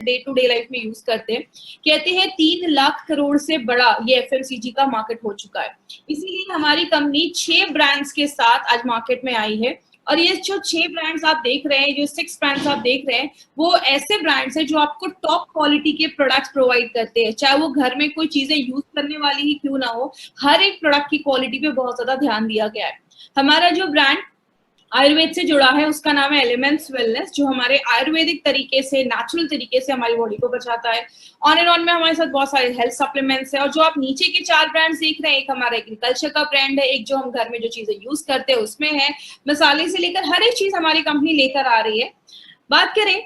Day to day life में use करते हैं। कहते हैं 3 लाख करोड़ से बड़ा ये एफएमसीजी का मार्केट हो चुका है। इसीलिए हमारी कंपनी 6 ब्रांड्स के साथ आज मार्केट में आई है। और ये जो 6 ब्रांड्स आप देख रहे हैं, जो 6 ब्रांड्स आप देख रहे हैं, वो ऐसे ब्रांड्स हैं जो आपको टॉप क्वालिटी के प्रोडक्ट्स प्रोवाइड करते हैं। चाहे वो घर में कोई चीजें यूज करने वाली ही क्यों ना हो, हर एक प्रोडक्ट की क्वालिटी पे बहुत ज्यादा ध्यान दिया गया है। हमारा जो ब्रांड आयुर्वेद से जुड़ा है उसका नाम है एलिमेंट्स वेलनेस, जो हमारे आयुर्वेदिक तरीके से, नेचुरल तरीके से हमारी बॉडी को बचाता है। ऑन एंड ऑन में हमारे साथ बहुत सारे हेल्थ सप्लीमेंट्स है। और जो आप नीचे के 4 ब्रांड्स देख रहे हैं, एक हमारा एग्रीकल्चर का ब्रांड है, एक जो हम घर में जो चीजें यूज करते हैं उसमें है, मसाले से लेकर हर एक चीज हमारी कंपनी लेकर आ रही है। बात करें,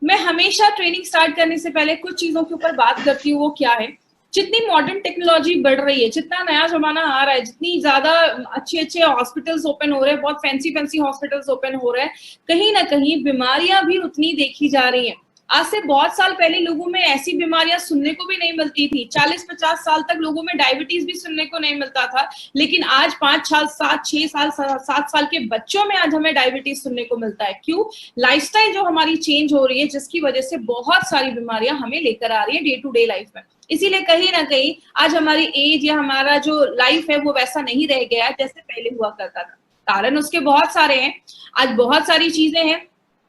मैं हमेशा ट्रेनिंग स्टार्ट करने से पहले कुछ चीजों के ऊपर बात करती हूँ। वो क्या है, जितनी मॉडर्न टेक्नोलॉजी बढ़ रही है, जितना नया जमाना आ रहा है, जितनी ज्यादा अच्छे हॉस्पिटल्स ओपन हो रहे हैं, बहुत फैंसी हॉस्पिटल्स ओपन हो रहे हैं, कहीं ना कहीं बीमारियां भी उतनी देखी जा रही हैं। आज से बहुत साल पहले लोगों में ऐसी बीमारियां सुनने को भी नहीं मिलती थी। 40-50 साल तक लोगों में डायबिटीज भी सुनने को नहीं मिलता था, लेकिन आज 5 साल 7 साल के बच्चों में आज हमें डायबिटीज सुनने को मिलता है। क्यों? लाइफस्टाइल जो हमारी चेंज हो रही है, जिसकी वजह से बहुत सारी बीमारियां हमें लेकर आ रही है डे टू डे लाइफ में। इसीलिए कहीं ना कहीं आज हमारी एज या हमारा जो लाइफ है वो वैसा नहीं रह गया है जैसे पहले हुआ करता था। कारण उसके बहुत सारे हैं। आज बहुत सारी चीजें हैं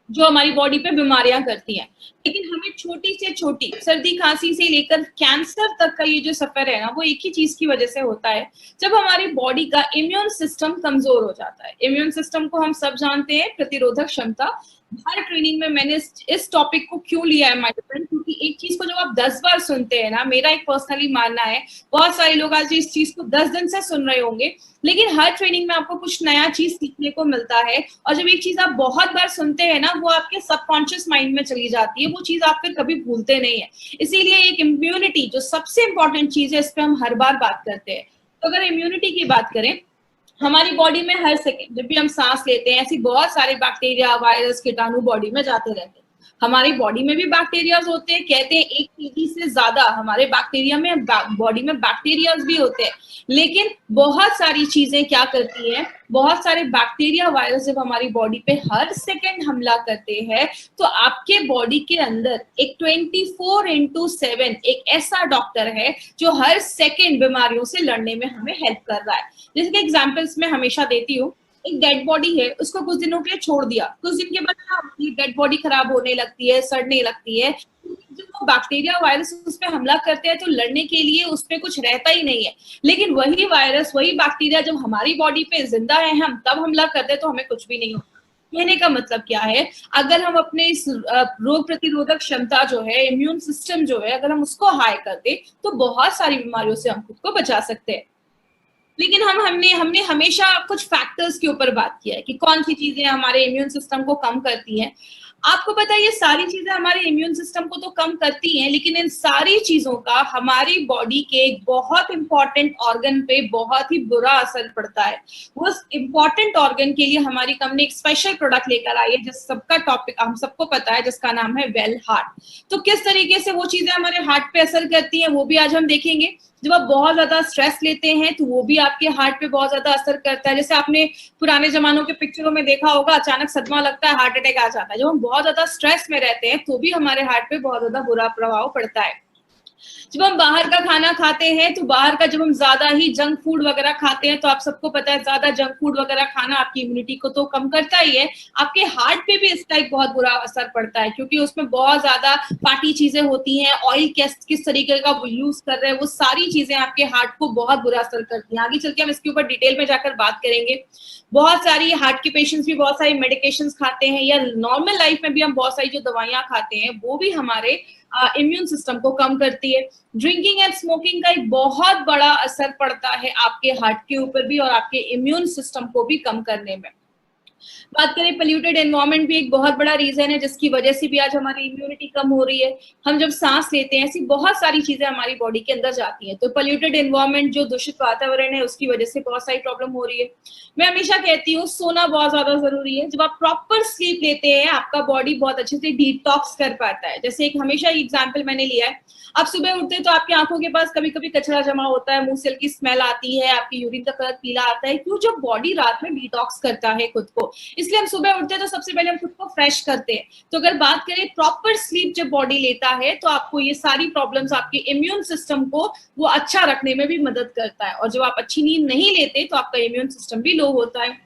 जो हमारी बॉडी पे बीमारियां करती हैं, लेकिन हमें छोटी से छोटी सर्दी खांसी से लेकर कैंसर तक का ये जो सफर है ना, वो एक ही चीज की वजह से होता है, जब हमारी बॉडी का इम्यून सिस्टम कमजोर हो जाता है। इम्यून सिस्टम को हम सब जानते हैं, प्रतिरोधक क्षमता। हर ट्रेनिंग में मैंने इस टॉपिक को क्यों लिया है माय फ्रेंड, क्योंकि एक चीज को जब आप 10 बार सुनते हैं ना, मेरा एक पर्सनली मानना है, बहुत सारे लोग आज इस चीज को 10 दिन से सुन रहे होंगे, लेकिन हर ट्रेनिंग में आपको कुछ नया चीज सीखने को मिलता है। और जब एक चीज आप बहुत बार सुनते हैं ना, वो आपके सबकॉन्शियस माइंड में चली जाती है, वो चीज आप फिर कभी भूलते नहीं है। इसीलिए एक इम्यूनिटी जो सबसे इंपॉर्टेंट चीज है, इस पे हम हर बार बात करते हैं। तो अगर इम्यूनिटी की बात करें, हमारी बॉडी में हर सेकंड जब भी हम सांस लेते हैं, ऐसी बहुत सारे बैक्टीरिया, वायरस, कीटाणु बॉडी में जाते रहते हैं। हमारी बॉडी में भी बैक्टीरियाज होते हैं। कहते हैं 1 केजी से ज्यादा हमारे बैक्टीरिया में, बॉडी में बैक्टीरियाज भी होते हैं। लेकिन बहुत सारी चीजें क्या करती हैं, बहुत सारे बैक्टीरिया, वायरस जब हमारी बॉडी पे हर सेकंड हमला करते हैं, तो आपके बॉडी के अंदर एक 24/7 एक ऐसा डॉक्टर है जो हर सेकंड बीमारियों से लड़ने में हमें हेल्प कर रहा है। जैसे कि एग्जाम्पल्स मैं हमेशा देती हूँ, एक डेड बॉडी है, उसको कुछ दिनों के लिए छोड़ दिया, कुछ दिन के बाद क्या होती है, डेड बॉडी खराब होने लगती है, सड़ने लगती है। जो बैक्टीरिया, वायरस उस पर हमला करते हैं, तो लड़ने के लिए उसमें कुछ रहता ही नहीं है। लेकिन वही वायरस, वही बैक्टीरिया जब हमारी बॉडी पे जिंदा है, हम तब हमला करते हैं तो हमें कुछ भी नहीं होता। कहने का मतलब क्या है, अगर हम अपने इस रोग प्रतिरोधक क्षमता जो है, इम्यून सिस्टम जो है, अगर हम उसको हाई कर दे, तो बहुत सारी बीमारियों से हम खुद को बचा सकते हैं। लेकिन हमने हमेशा कुछ फैक्टर्स के ऊपर बात किया है कि कौन सी चीजें हमारे इम्यून सिस्टम को कम करती हैं। आपको पता है ये सारी चीजें हमारे इम्यून सिस्टम को तो कम करती हैं, लेकिन इन सारी चीजों का हमारी बॉडी के एक बहुत इंपॉर्टेंट ऑर्गन पे बहुत ही बुरा असर पड़ता है। वो इंपॉर्टेंट ऑर्गन के लिए हमारी कंपनी एक स्पेशल प्रोडक्ट लेकर आई है, जिस सबका टॉपिक हम सबको पता है, जिसका नाम है वेल हार्ट। तो किस तरीके से वो चीजें हमारे हार्ट पे असर करती हैं, वो भी आज हम देखेंगे। जब आप बहुत ज्यादा स्ट्रेस लेते हैं तो वो भी आपके हार्ट पे बहुत ज्यादा असर करता है। जैसे आपने पुराने जमानों के पिक्चरों में देखा होगा, अचानक सदमा लगता है, हार्ट अटैक आ जाता है। जब हम बहुत ज्यादा स्ट्रेस में रहते हैं तो भी हमारे हार्ट पे बहुत ज्यादा बुरा प्रभाव पड़ता है। जब हम बाहर का खाना खाते हैं, तो बाहर का जब हम ज्यादा ही जंक फूड वगैरह खाते हैं, तो आप सबको पता है ज्यादा जंक फूड वगैरह खाना आपकी इम्यूनिटी को तो कम करता ही है, आपके हार्ट पे भी इसका एक बहुत बुरा असर पड़ता है, क्योंकि उसमें बहुत ज्यादा फैटी चीजें होती हैं। ऑयल किस तरीके का वो यूज कर रहे हैं, वो सारी चीजें आपके हार्ट को बहुत बुरा असर करती हैं। आगे चल के हम इसके ऊपर डिटेल में जाकर बात करेंगे। बहुत सारी हार्ट के पेशेंट्स भी बहुत सारी मेडिकेशंस खाते हैं, या नॉर्मल लाइफ में भी हम बहुत सारी जो दवाइयां खाते हैं, वो भी हमारे इम्यून सिस्टम को कम करती है। ड्रिंकिंग एंड स्मोकिंग का एक बहुत बड़ा असर पड़ता है आपके हार्ट के ऊपर भी, और आपके इम्यून सिस्टम को भी कम करने में। बात करें, पोल्यूटेड एनवायरनमेंट भी एक बहुत बड़ा रीजन है, जिसकी वजह से भी आज हमारी इम्यूनिटी कम हो रही है। हम जब सांस लेते हैं, ऐसी बहुत सारी चीजें हमारी बॉडी के अंदर जाती हैं। तो पोल्यूटेड एनवायरनमेंट, जो दूषित वातावरण है, उसकी वजह से बहुत सारी प्रॉब्लम हो रही है। मैं हमेशा कहती हूँ, सोना बहुत ज्यादा जरूरी है। जब आप प्रॉपर स्लीप लेते हैं, आपका बॉडी बहुत अच्छे से डिटॉक्स कर पाता है। जैसे एक हमेशा एग्जाम्पल मैंने लिया है, आप सुबह उठते हैं तो आपकी आंखों के पास कभी कभी कचरा जमा होता है, मुंह से हल्की स्मेल आती है, आपकी यूरिन का कलर पीला आता है। क्यों? जब बॉडी रात में डिटॉक्स करता है खुद को, इसलिए हम सुबह उठते हैं तो सबसे पहले हम खुद को फ्रेश करते हैं। तो अगर बात करें प्रॉपर स्लीप जब बॉडी लेता है तो आपको ये सारी प्रॉब्लम्स, आपके इम्यून सिस्टम को वो अच्छा रखने में भी मदद करता है। और जब आप अच्छी नींद नहीं लेते तो आपका इम्यून सिस्टम भी लो होता है,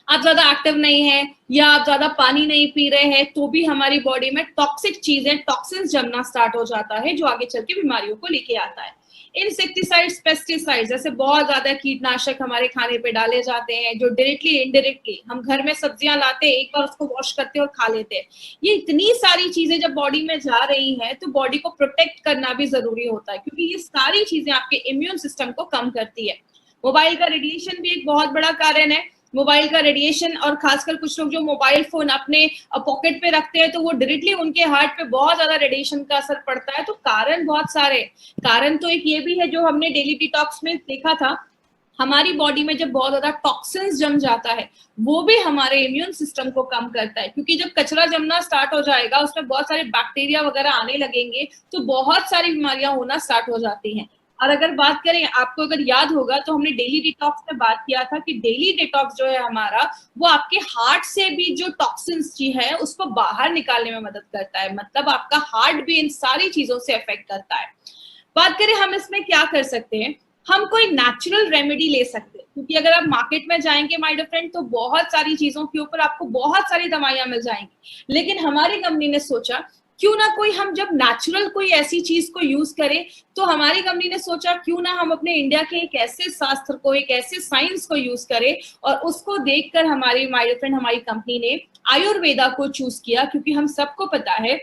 आप ज्यादा एक्टिव नहीं है या आप ज्यादा पानी नहीं पी रहे हैं तो भी हमारी बॉडी में टॉक्सिक चीजें, टॉक्सिन्स जमना स्टार्ट हो जाता है जो आगे चल के बीमारियों को लेके आता है। इंसेक्टिसाइड्स, पेस्टिसाइड्स जैसे बहुत ज्यादा कीटनाशक हमारे खाने पे डाले जाते हैं जो डायरेक्टली इनडायरेक्टली, हम घर में सब्जियां लाते हैं, एक बार उसको वॉश करते हैं और खा लेते हैं। ये इतनी सारी चीजें जब बॉडी में जा रही हैं तो बॉडी को प्रोटेक्ट करना भी जरूरी होता है, क्योंकि ये सारी चीजें आपके इम्यून सिस्टम को कम करती है। मोबाइल का रेडिएशन भी एक बहुत बड़ा कारण है। मोबाइल का रेडिएशन, और खासकर कुछ लोग जो मोबाइल फोन अपने पॉकेट पे रखते हैं तो वो डायरेक्टली उनके हार्ट पे बहुत ज्यादा रेडिएशन का असर पड़ता है। तो कारण बहुत सारे, कारण तो एक ये भी है जो हमने डेली डिटॉक्स में देखा था, हमारी बॉडी में जब बहुत ज्यादा टॉक्सिन्स जम जाता है वो भी हमारे इम्यून सिस्टम को कम करता है, क्योंकि जब कचरा जमना स्टार्ट हो जाएगा उसमें बहुत सारे बैक्टीरिया वगैरह आने लगेंगे तो बहुत सारी बीमारियां होना स्टार्ट हो जाती हैं। और अगर बात करें, आपको अगर याद होगा तो हमने डेली डिटॉक्स में बात किया था कि डेली डिटॉक्स जो है हमारा, वो आपके हार्ट से भी जो टॉक्सिन्स जी है उसको बाहर निकालने में मदद करता है। मतलब आपका हार्ट भी इन सारी चीजों से अफेक्ट करता है। बात करें हम इसमें क्या कर सकते हैं, हम कोई नेचुरल रेमेडी ले सकते हैं, क्योंकि अगर आप मार्केट में जाएंगे माय डियर फ्रेंड तो बहुत सारी चीजों के ऊपर आपको बहुत सारी दवाइयां मिल जाएंगी, लेकिन हमारी कंपनी ने सोचा क्यों ना कोई, हम जब नेचुरल कोई ऐसी चीज को यूज करें, तो हमारी कंपनी ने सोचा क्यों ना हम अपने इंडिया के एक ऐसे शास्त्र को, एक ऐसे साइंस को यूज करें, और उसको देखकर हमारी माय डियर फ्रेंड हमारी कंपनी ने आयुर्वेदा को चूज किया। क्योंकि हम सबको पता है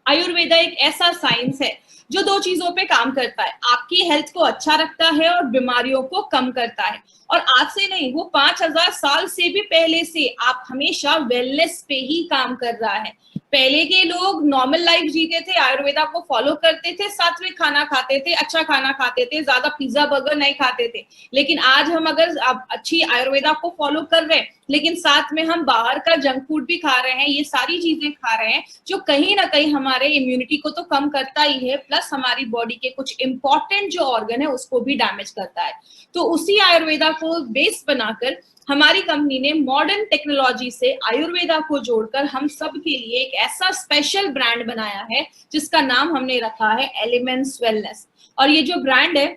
आयुर्वेदा एक ऐसा साइंस है जो दो चीजों पे काम करता है, आपकी हेल्थ को अच्छा रखता है और बीमारियों को कम करता है। और आज से नहीं, वो 5000 साल से भी पहले से आप हमेशा वेलनेस पे ही काम कर रहा है। पहले के लोग नॉर्मल लाइफ जीते थे, आयुर्वेदा को फॉलो करते थे, साथ में खाना खाते थे, अच्छा खाना खाते थे, ज्यादा पिज्जा बर्गर नहीं खाते थे। लेकिन आज हम अगर अच्छी आयुर्वेदा को फॉलो कर रहे हैं लेकिन साथ में हम बाहर का जंक फूड भी खा रहे हैं, ये सारी चीजें खा रहे हैं जो कहीं ना कहीं हमारे इम्यूनिटी को तो कम करता ही है, प्लस हमारी बॉडी के कुछ इंपॉर्टेंट जो ऑर्गन है उसको भी डैमेज करता है। तो उसी आयुर्वेदा को बेस बनाकर हमारी कंपनी ने मॉडर्न टेक्नोलॉजी से आयुर्वेदा को जोड़कर हम सब के लिए एक ऐसा स्पेशल ब्रांड बनाया है जिसका नाम हमने रखा है एलिमेंट्स वेलनेस। और ये जो ब्रांड है,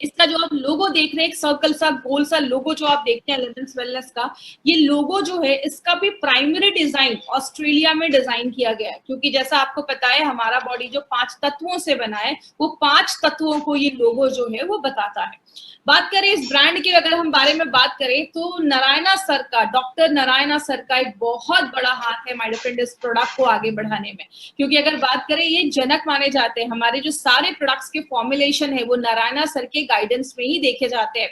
इसका जो आप लोगो देख रहे हैं, एक सर्कल सा गोल सा लोगो जो आप देखते हैं एलिमेंट्स वेलनेस का, ये लोगो जो है इसका भी प्राइमरी डिजाइन ऑस्ट्रेलिया में डिजाइन किया गया है। क्योंकि जैसा आपको पता है हमारा बॉडी जो 5 तत्वों से बना है, वो 5 तत्वों को ये लोगो जो है वो बताता है। बात करें इस ब्रांड के, अगर हम बारे में बात करें तो नारायणा सर का, डॉक्टर नारायणा सर का एक बहुत बड़ा हाथ है माय डियर फ्रेंड इस प्रोडक्ट को आगे बढ़ाने में। क्योंकि अगर बात करें, ये जनक माने जाते हैं, हमारे जो सारे प्रोडक्ट्स के फॉर्मुलेशन है वो नारायणा सर के गाइडेंस में ही देखे जाते हैं।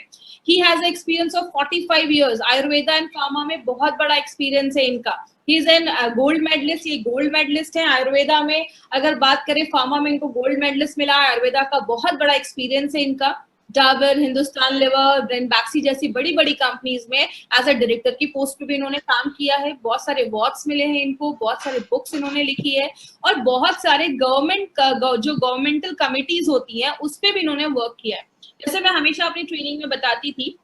He has experience of 45 years, Ayurveda and pharma में बहुत बड़ा एक्सपीरियंस है इनका। He is an gold medallist, ये गोल्ड मेडलिस्ट है आयुर्वेदा में। अगर बात करें फार्मा में इनको गोल्ड मेडलिस्ट मिला, आयुर्वेदा का बहुत बड़ा एक्सपीरियंस है इनका। डाबर, हिंदुस्तान लिवर, ब्रेनबैक्सी जैसी बड़ी बड़ी कंपनीज में एज अ डायरेक्टर की पोस्ट पे भी इन्होंने काम किया है। बहुत सारे अवार्ड्स मिले हैं इनको, बहुत सारे बुक्स इन्होंने लिखी है, और बहुत सारे जो गवर्नमेंटल कमिटीज होती हैं उस पे भी इन्होंने वर्क किया है। जैसे मैं हमेशा अपनी ट्रेनिंग में बताती थी,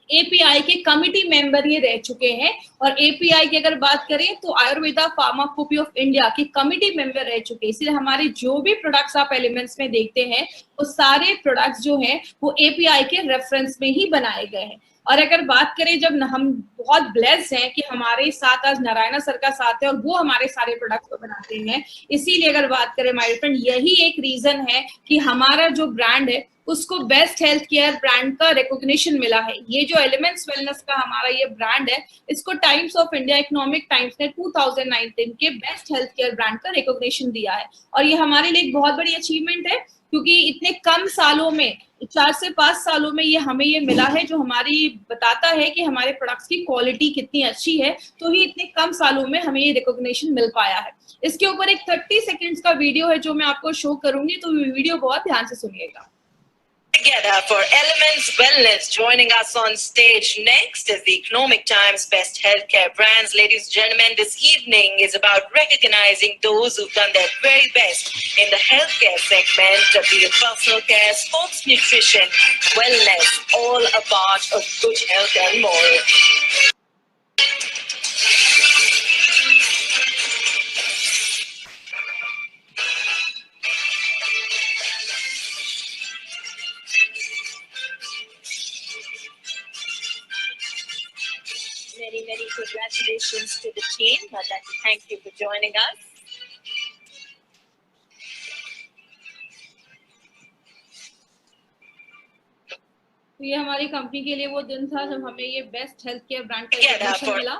एपीआई के कमिटी मेंबर ये रह चुके हैं। और एपीआई की अगर बात करें तो आयुर्वेदा फार्माकोपी ऑफ इंडिया के कमिटी मेंबर रह चुके हैं। इसलिए हमारे जो भी प्रोडक्ट्स आप एलिमेंट्स में देखते हैं वो सारे प्रोडक्ट्स जो हैं वो एपीआई के रेफरेंस में ही बनाए गए हैं। और अगर बात करें, जब हम बहुत ब्लेस्ड हैं कि हमारे साथ आज नारायणा सर का साथ है और वो हमारे सारे प्रोडक्ट्स को बनाते हैं, इसीलिए अगर बात करें माय फ्रेंड, यही एक रीजन है कि हमारा जो ब्रांड है उसको बेस्ट हेल्थ केयर ब्रांड का रिकॉग्निशन मिला है। ये जो एलिमेंट्स वेलनेस का हमारा ये ब्रांड है, इसको times of India, economic times ने 2019 के बेस्ट हेल्थ केयर ब्रांड का रिकॉग्निशन दिया है। और ये हमारे लिए एक बहुत बड़ी अचीवमेंट है, क्योंकि इतने कम सालों में, 4 से 5 सालों में ये हमें ये मिला है, जो हमारी बताता है कि हमारे प्रोडक्ट्स की क्वालिटी कितनी अच्छी है। तो ही इतने कम सालों में हमें ये रिकॉग्निशन मिल पाया है। इसके ऊपर एक 30 सेकेंड्स का वीडियो है जो मैं आपको शो करूंगी, तो वीडियो बहुत ध्यान से सुनिएगा। Together for Elements Wellness. Joining us on stage next is the Economic Times Best Healthcare Brands. Ladies and gentlemen, this evening is about recognizing those who've done their very best in the healthcare segment, be it personal care, sports nutrition, wellness, all a part of good health and more. congratulations to the team. I'd like to thank you for joining us. तो ये हमारी company के लिए वो दिन था जब हमें ये बेस्ट हेल्थ केयर ब्रांड का रिकॉग्निशन मिला।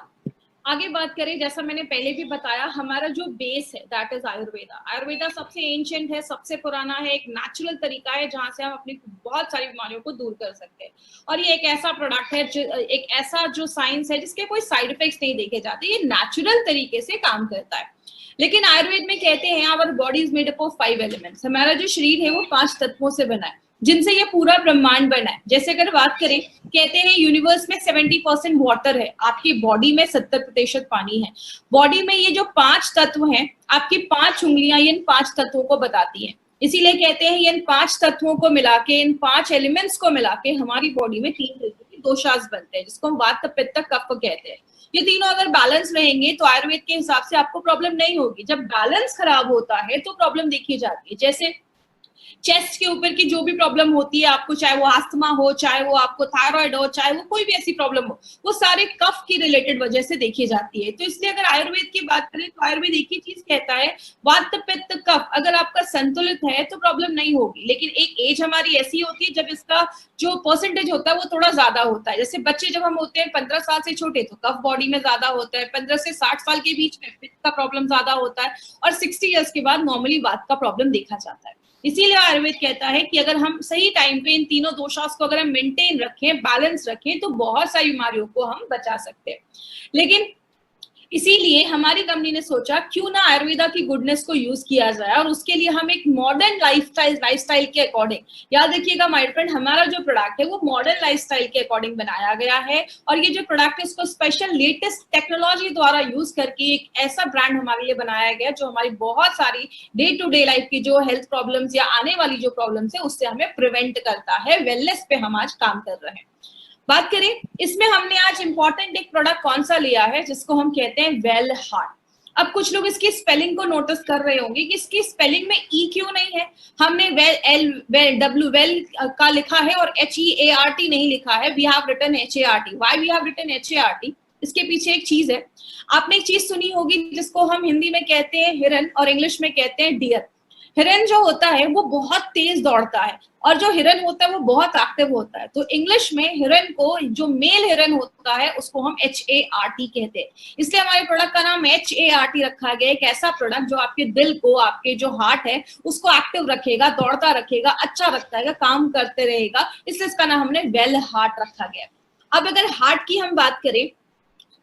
आगे बात करें, जैसा मैंने पहले भी बताया, हमारा जो बेस है दैट इज आयुर्वेदा। आयुर्वेदा सबसे एंशिएंट है, सबसे पुराना है, एक नेचुरल तरीका है जहां से हम अपनी बहुत सारी बीमारियों को दूर कर सकते हैं। और ये एक ऐसा प्रोडक्ट है, एक ऐसा जो साइंस है जिसके कोई साइड इफेक्ट्स नहीं देखे जाते, ये नेचुरल तरीके से काम करता है। लेकिन आयुर्वेद में कहते हैं our body is made up of 5 elements. हमारा जो शरीर है वो 5 तत्वों से बना है जिनसे ये पूरा ब्रह्मांड बना है। जैसे अगर बात करें, कहते हैं यूनिवर्स में 70% वाटर है, आपकी बॉडी में 70% पानी है। बॉडी में ये जो 5 तत्व हैं, आपकी 5 उंगलियां इन 5 तत्वों को बताती हैं। इसीलिए कहते हैं इन 5 तत्वों को मिला के, इन 5 एलिमेंट्स को मिला के हमारी बॉडी में 3 तरीके के दोषास बनते हैं, जिसको हम वात पित्त कफ कहते हैं। ये तीनों अगर बैलेंस रहेंगे तो आयुर्वेद के हिसाब से आपको प्रॉब्लम नहीं होगी। जब बैलेंस खराब होता है तो प्रॉब्लम देखी जाती है। जैसे चेस्ट के ऊपर की जो भी प्रॉब्लम होती है आपको, चाहे वो अस्थमा हो, चाहे वो आपको थायराइड हो, चाहे वो कोई भी ऐसी प्रॉब्लम हो, वो सारे कफ की रिलेटेड वजह से देखी जाती है। तो इसलिए अगर आयुर्वेद की बात करें तो आयुर्वेद एक ही चीज कहता है, वात पित्त कफ अगर आपका संतुलित है तो प्रॉब्लम नहीं होगी। लेकिन एक एज हमारी ऐसी होती है जब इसका जो परसेंटेज होता है वो थोड़ा ज्यादा होता है। जैसे बच्चे जब हम होते हैं 15 साल से छोटे तो कफ बॉडी में ज्यादा होता है, 15 से 60 साल के बीच में पित्त का प्रॉब्लम ज्यादा होता है, और 60 ईयर्स के बाद नॉर्मली वात का प्रॉब्लम देखा जाता है। इसीलिए आयुर्वेद कहता है कि अगर हम सही टाइम पे इन तीनों दोषास को अगर हम मेंटेन रखें, बैलेंस रखें, तो बहुत सारी बीमारियों को हम बचा सकते हैं। लेकिन इसीलिए हमारी कंपनी ने सोचा क्यों ना आयुर्वेदा की गुडनेस को यूज किया जाए, और उसके लिए हम एक मॉडर्न लाइफस्टाइल के अकॉर्डिंग, याद रखिएगा माय फ्रेंड, हमारा जो प्रोडक्ट है वो मॉडर्न लाइफस्टाइल के अकॉर्डिंग बनाया गया है। और ये जो प्रोडक्ट है उसको स्पेशल लेटेस्ट टेक्नोलॉजी द्वारा यूज करके एक ऐसा ब्रांड हमारे लिए बनाया गया जो हमारी बहुत सारी डे टू डे लाइफ की जो हेल्थ प्रॉब्लम्स या आने वाली जो प्रॉब्लम्स है उससे हमें प्रिवेंट करता है। वेलनेस पे हम आज काम कर रहे हैं। बात करें, इसमें हमने आज इंपॉर्टेंट एक प्रोडक्ट कौन सा लिया है जिसको हम कहते हैं वेल हार्ट। अब कुछ लोग इसकी स्पेलिंग को नोटिस कर रहे होंगे कि इसकी स्पेलिंग में ई क्यों नहीं है। हमने वेल का लिखा है और HEART नहीं लिखा है। We have written HART। Why we have written HART? इसके पीछे एक चीज है। आपने एक चीज सुनी होगी जिसको हम हिंदी में कहते हैं हिरन और इंग्लिश में कहते हैं डियर। हिरन जो होता है वो बहुत तेज दौड़ता है और जो हिरन होता है वो बहुत एक्टिव होता है। तो इंग्लिश में हिरन को, जो मेल हिरन होता है उसको हम HART कहते हैं। इसलिए हमारे प्रोडक्ट का नाम HART रखा गया। एक ऐसा प्रोडक्ट जो आपके दिल को, आपके जो हार्ट है उसको एक्टिव रखेगा, दौड़ता रखेगा, अच्छा रखता है, काम करते रहेगा, इसलिए इसका नाम हमने वेल हार्ट रखा गया। अब अगर हार्ट की हम बात करें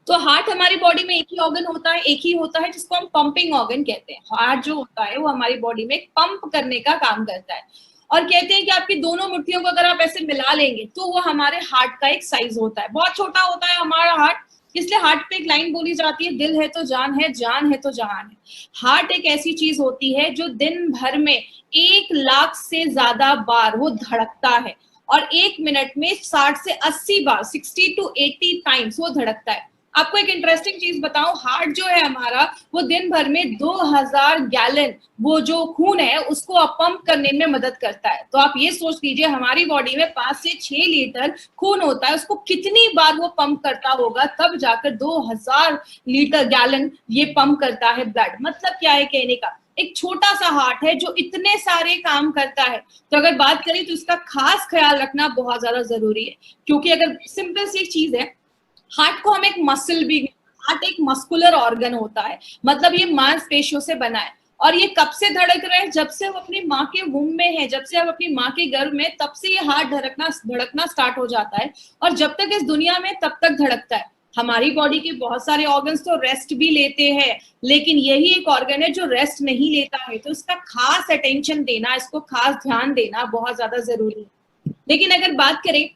तो हार्ट हमारी बॉडी में एक ही ऑर्गन होता है, एक ही होता है जिसको हम पंपिंग ऑर्गन कहते हैं। हार्ट जो होता है वो हमारी बॉडी में पंप करने का काम करता है। और कहते हैं कि आपकी दोनों मुट्ठियों को अगर आप ऐसे मिला लेंगे तो वो हमारे हार्ट का एक साइज होता है। बहुत छोटा होता है हमारा हार्ट, इसलिए हार्ट पे एक लाइन बोली जाती है, दिल है तो जान है, जान है तो जहान है। हार्ट एक ऐसी चीज होती है जो दिन भर में 1 लाख से ज्यादा बार वो धड़कता है और 1 मिनट में 60 से 80 बार, 60 to 80 टाइम्स वो धड़कता है। आपको एक इंटरेस्टिंग चीज बताऊं, हार्ट जो है हमारा वो दिन भर में 2000 गैलन वो जो खून है उसको पंप करने में मदद करता है। तो आप ये सोच लीजिए हमारी बॉडी में 5 से 6 लीटर खून होता है, उसको कितनी बार वो पंप करता होगा, तब जाकर 2000 लीटर गैलन ये पंप करता है ब्लड। मतलब क्या है कहने का, एक छोटा सा हार्ट है जो इतने सारे काम करता है। तो अगर बात करें तो इसका खास ख्याल रखना बहुत ज्यादा जरूरी है, क्योंकि अगर सिंपल सी चीज है, हार्ट को हम एक मसल भी, हार्ट एक मस्कुलर ऑर्गन होता है, मतलब ये मांसपेशियों से बना है। और ये कब से धड़क रहे हैं, जब से वो अपनी माँ के वूम्ब में है, जब से हम अपनी माँ के गर्भ में, तब से ये हार्ट धड़कना स्टार्ट हो जाता है और जब तक इस दुनिया में तब तक धड़कता है। हमारी बॉडी के बहुत सारे ऑर्गन्स तो रेस्ट भी लेते हैं, लेकिन यही एक ऑर्गन है जो रेस्ट नहीं लेता है। तो इसका खास अटेंशन देना, इसको खास ध्यान देना बहुत ज्यादा जरूरी है। लेकिन अगर बात करें,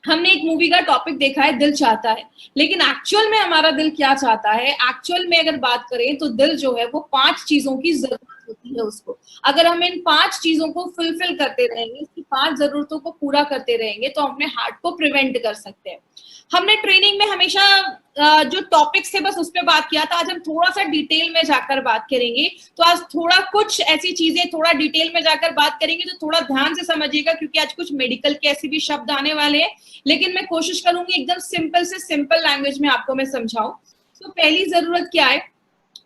हमने एक मूवी का टॉपिक देखा है दिल चाहता है, लेकिन एक्चुअल में हमारा दिल क्या चाहता है? एक्चुअल में अगर बात करें तो दिल जो है वो 5 चीजों की जरूरत होती है उसको। अगर हम इन 5 चीजों को फुलफिल करते रहेंगे, इसकी 5 जरूरतों को पूरा करते रहेंगे तो हम अपने हार्ट को प्रिवेंट कर सकते हैं। हमने ट्रेनिंग में हमेशा जो टॉपिक्स थे बस उस पर बात किया था, आज हम थोड़ा सा डिटेल में जाकर बात करेंगे। तो आज थोड़ा कुछ ऐसी चीजें थोड़ा डिटेल में जाकर बात करेंगे, तो थोड़ा ध्यान से समझिएगा क्योंकि आज कुछ मेडिकल के ऐसे भी शब्द आने वाले हैं, लेकिन मैं कोशिश करूंगी एकदम सिंपल से सिंपल लैंग्वेज में आपको मैं समझाऊं। तो पहली जरूरत क्या है,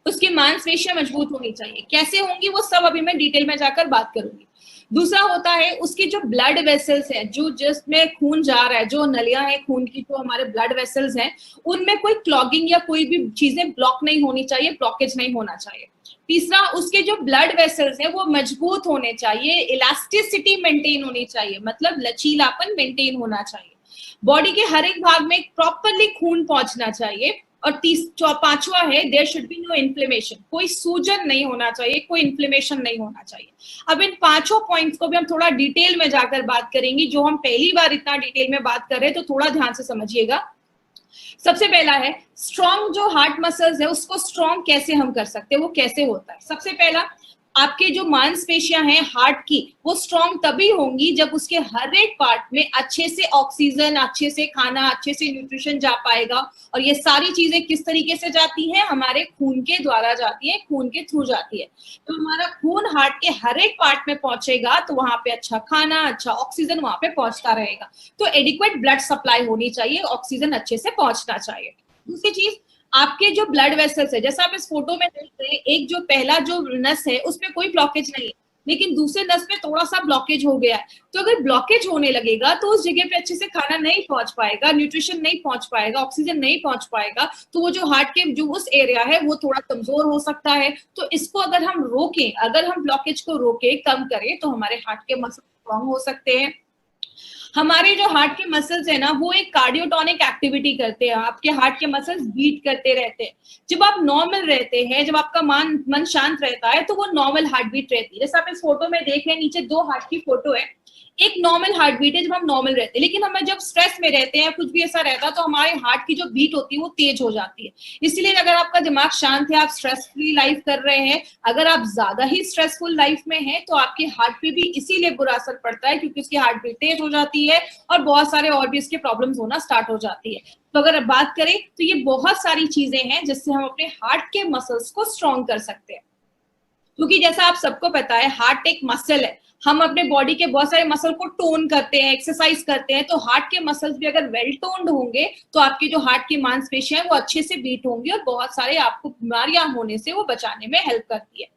उसकी मांसपेशियां मजबूत होनी चाहिए। कैसे होंगी वो सब अभी मैं डिटेल में जाकर बात करूंगी। दूसरा होता है उसकी जो ब्लड वेसल्स है, जो जिसमें खून जा रहा है, जो नलियां हैं खून की, जो हमारे ब्लड वेसल्स हैं, उनमें कोई क्लॉगिंग या कोई भी चीजें ब्लॉक नहीं होनी चाहिए, ब्लॉकेज नहीं होना चाहिए। तीसरा, उसके जो ब्लड वेसल्स हैं वो मजबूत होने चाहिए, इलास्टिसिटी मेंटेन होनी चाहिए, मतलब लचीलापन मेंटेन होना चाहिए। बॉडी के हर एक भाग में प्रॉपरली खून पहुंचना चाहिए। और पांचवा है there should be no inflammation, कोई सूजन नहीं होना चाहिए, कोई इन्फ्लेमेशन नहीं होना चाहिए। अब इन पांचों पॉइंट्स को भी हम थोड़ा डिटेल में जाकर बात करेंगे, जो हम पहली बार इतना डिटेल में बात कर रहे हैं, तो थोड़ा ध्यान से समझिएगा। सबसे पहला है स्ट्रॉन्ग जो हार्ट मसल्स है उसको स्ट्रॉन्ग कैसे हम कर सकते हैं, वो कैसे होता है। सबसे पहला, आपके जो मांसपेशियां हैं हार्ट की, वो स्ट्रॉन्ग तभी होंगी जब उसके हर एक पार्ट में अच्छे से ऑक्सीजन, अच्छे से खाना, अच्छे से न्यूट्रिशन जा पाएगा। और ये सारी चीजें किस तरीके से जाती हैं, हमारे खून के द्वारा जाती है, खून के थ्रू जाती है। तो हमारा खून हार्ट के हर एक पार्ट में पहुंचेगा तो वहां पे अच्छा खाना, अच्छा ऑक्सीजन वहां पे पहुंचता रहेगा। तो एडिक्वेट ब्लड सप्लाई होनी चाहिए, ऑक्सीजन अच्छे से पहुंचना चाहिए। दूसरी चीज, आपके जो ब्लड वेसल्स है, जैसा आप इस फोटो में देख रहे हैं, एक जो पहला जो नस है उसमें कोई ब्लॉकेज नहीं है, लेकिन दूसरे नस में थोड़ा सा ब्लॉकेज हो गया है। तो अगर ब्लॉकेज होने लगेगा तो उस जगह पे अच्छे से खाना नहीं पहुंच पाएगा, न्यूट्रिशन नहीं पहुंच पाएगा, ऑक्सीजन नहीं पहुंच पाएगा, तो वो जो हार्ट के जो उस एरिया है वो थोड़ा कमजोर हो सकता है। तो इसको अगर हम रोकें, अगर हम ब्लॉकेज को रोकें, कम करें, तो हमारे हार्ट के मसल स्ट्रॉन्ग हो सकते हैं। हमारे जो हार्ट के मसल्स है ना, वो एक कार्डियोटोनिक एक्टिविटी करते हैं, आपके हार्ट के मसल्स बीट करते रहते हैं। जब आप नॉर्मल रहते हैं, जब आपका मन शांत रहता है, तो वो नॉर्मल हार्ट बीट रहती है। जैसे आप इस फोटो में देख रहे हैं, नीचे 2 हार्ट की फोटो है, एक नॉर्मल हार्ट बीट है जब हम नॉर्मल रहते हैं, लेकिन हमें जब स्ट्रेस में रहते हैं, कुछ भी ऐसा रहता है, तो हमारे हार्ट की जो बीट होती है वो तेज हो जाती है। इसलिए अगर आपका दिमाग शांत है, आप स्ट्रेस फ्री लाइफ कर रहे हैं, अगर आप ज्यादा ही स्ट्रेसफुल लाइफ में हैं, तो आपके हार्ट पे भी इसीलिए बुरा असर पड़ता है, क्योंकि उसकी हार्ट बीट तेज हो जाती है और बहुत सारे और भी इसके प्रॉब्लम्स होना स्टार्ट हो जाती है। तो अगर बात करें तो ये बहुत सारी चीजें हैं जिससे हम अपने हार्ट के मसल्स को स्ट्रॉन्ग कर सकते हैं। क्योंकि जैसा आप सबको पता है, हार्ट एक मसल है, हम अपने बॉडी के बहुत सारे मसल को टोन करते हैं, एक्सरसाइज करते हैं, तो हार्ट के मसल्स भी अगर वेल टोन्ड होंगे तो आपकी जो हार्ट की मांसपेशियां हैं वो अच्छे से बीट होंगी और बहुत सारे आपको बीमारियां होने से वो बचाने में हेल्प करती है।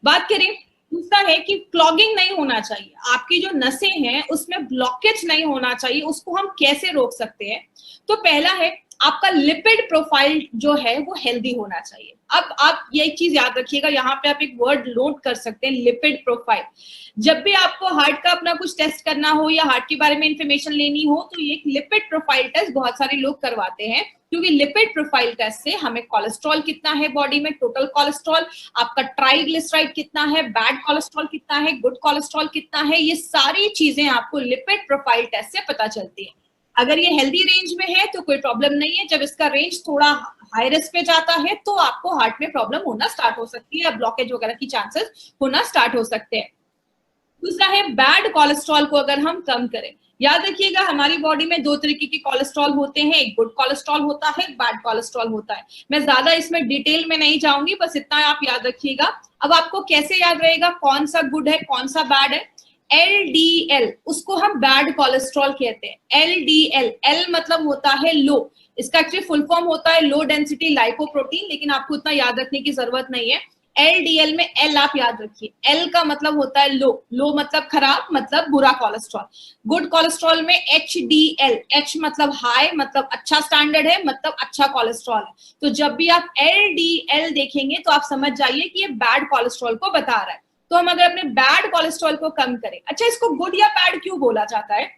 बात करें, दूसरा है कि क्लॉगिंग नहीं होना चाहिए, आपकी जो नसें हैं उसमें ब्लॉकेज नहीं होना चाहिए। उसको हम कैसे रोक सकते हैं? तो पहला है, आपका लिपिड प्रोफाइल जो है वो हेल्दी होना चाहिए। अब आप ये एक चीज याद रखिएगा, यहाँ पे आप एक वर्ड नोट कर सकते हैं, लिपिड प्रोफाइल। जब भी आपको हार्ट का अपना कुछ टेस्ट करना हो या हार्ट के बारे में इंफॉर्मेशन लेनी हो, तो ये एक लिपिड प्रोफाइल टेस्ट बहुत सारे लोग करवाते हैं, क्योंकि लिपिड प्रोफाइल टेस्ट से हमें कोलेस्ट्रॉल कितना है बॉडी में, टोटल कोलेस्ट्रॉल, आपका ट्राइग्लिसराइड कितना है, बैड कोलेस्ट्रॉल कितना है, गुड कोलेस्ट्रॉल कितना है, ये सारी चीजें आपको लिपिड प्रोफाइल टेस्ट से पता चलती है। अगर ये हेल्दी रेंज में है तो कोई प्रॉब्लम नहीं है, जब इसका रेंज थोड़ा हाई रिस्क पे जाता है तो आपको हार्ट में प्रॉब्लम होना स्टार्ट हो सकती है, ब्लॉकेज वगैरह की चांसेस होना स्टार्ट हो सकते हैं। दूसरा है, बैड कोलेस्ट्रॉल को अगर हम कम करें। याद रखिएगा, हमारी बॉडी में 2 तरीके के कोलेस्ट्रॉल होते हैं, एक गुड कोलेस्ट्रॉल होता है, एक बैड कोलेस्ट्रॉल होता है। मैं ज्यादा इसमें डिटेल में नहीं जाऊंगी, बस इतना आप याद रखिएगा। अब आपको कैसे याद रहेगा कौन सा गुड है कौन सा बैड है? LDL, उसको हम बैड कोलेस्ट्रॉल कहते हैं। LDL, L मतलब होता है लो, इसका एक्चुअली फुल फॉर्म होता है लो डेंसिटी लाइपोप्रोटीन, लेकिन आपको इतना याद रखने की जरूरत नहीं है। LDL में L आप याद रखिए, L का मतलब होता है लो, लो मतलब खराब, मतलब बुरा कोलेस्ट्रॉल। गुड कोलेस्ट्रॉल में HDL, H मतलब हाई, मतलब अच्छा स्टैंडर्ड है, मतलब अच्छा कोलेस्ट्रॉल है। तो जब भी आप LDL देखेंगे तो आप समझ जाइए कि ये बैड कोलेस्ट्रॉल को बता रहा है। तो हम अगर अपने बैड कोलेस्ट्रॉल को कम करें, अच्छा इसको गुड या बैड क्यों बोला जाता है?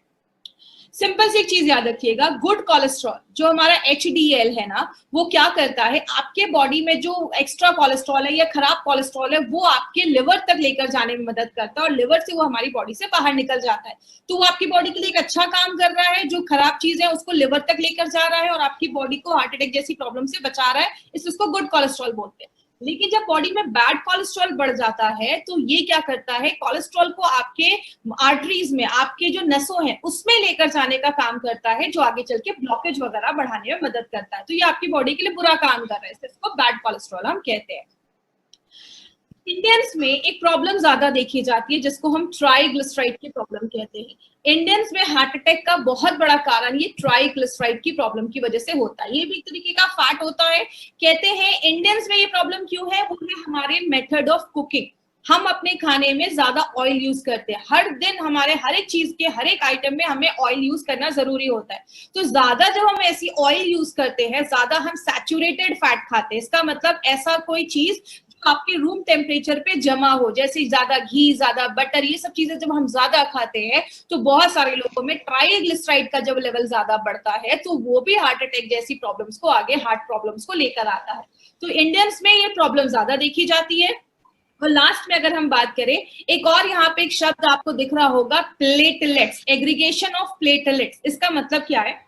सिंपल सी एक चीज याद रखिएगा, गुड कोलेस्ट्रॉल जो हमारा HDL है ना, वो क्या करता है, आपके बॉडी में जो एक्स्ट्रा कोलेस्ट्रॉल है या खराब कोलेस्ट्रॉल है वो आपके लिवर तक लेकर जाने में मदद करता है और लिवर से वो हमारी बॉडी से बाहर निकल जाता है। तो वो आपकी बॉडी के लिए एक अच्छा काम कर रहा है, जो खराब चीज है उसको लिवर तक लेकर जा रहा है और आपकी बॉडी को हार्ट अटैक जैसी प्रॉब्लम से बचा रहा है, इसलिए उसको गुड कोलेस्ट्रॉल बोलते हैं। लेकिन जब बॉडी में बैड कोलेस्ट्रॉल बढ़ जाता है तो ये क्या करता है, कोलेस्ट्रॉल को आपके आर्टरीज में, आपके जो नसों हैं उसमें लेकर जाने का काम करता है, जो आगे चल के ब्लॉकेज वगैरह बढ़ाने में मदद करता है। तो ये आपकी बॉडी के लिए बुरा काम कर रहा है, इसको बैड कोलेस्ट्रॉल हम कहते हैं। इंडियंस में एक प्रॉब्लम ज्यादा देखी जाती है जिसको हम ट्राइग्लिसराइड की प्रॉब्लम कहते हैं। इंडियंस में हार्ट अटैक का बहुत बड़ा कारण ये ट्राइग्लिसराइड की प्रॉब्लम की वजह से होता है। ये भी एक तरीके का फैट होता है। कहते हैं इंडियंस में ये प्रॉब्लम क्यों है, वो है हमारे मेथड ऑफ कुकिंग। हम अपने खाने में ज्यादा ऑयल यूज करते हैं, हर दिन हमारे हर एक चीज के हर एक आइटम में हमें ऑयल यूज करना जरूरी होता है। तो ज्यादा जब हम ऐसी ऑयल यूज करते हैं, ज्यादा हम सैचुरेटेड फैट खाते हैं, इसका मतलब ऐसा कोई चीज आपके रूम टेम्परेचर पे जमा हो, जैसे ज्यादा घी, ज्यादा बटर, ये सब चीजें जब हम ज्यादा खाते हैं तो बहुत सारे लोगों में ट्राइग्लिसराइड का जब लेवल ज्यादा बढ़ता है तो वो भी हार्ट अटैक जैसी प्रॉब्लम्स को, आगे हार्ट प्रॉब्लम्स को लेकर आता है। तो इंडियंस में ये प्रॉब्लम ज्यादा देखी जाती है। और लास्ट में अगर हम बात करें, एक और यहाँ पे एक शब्द आपको दिख रहा होगा, प्लेटलेट्स, एग्रीगेशन ऑफ प्लेटलेट्स। इसका मतलब क्या है,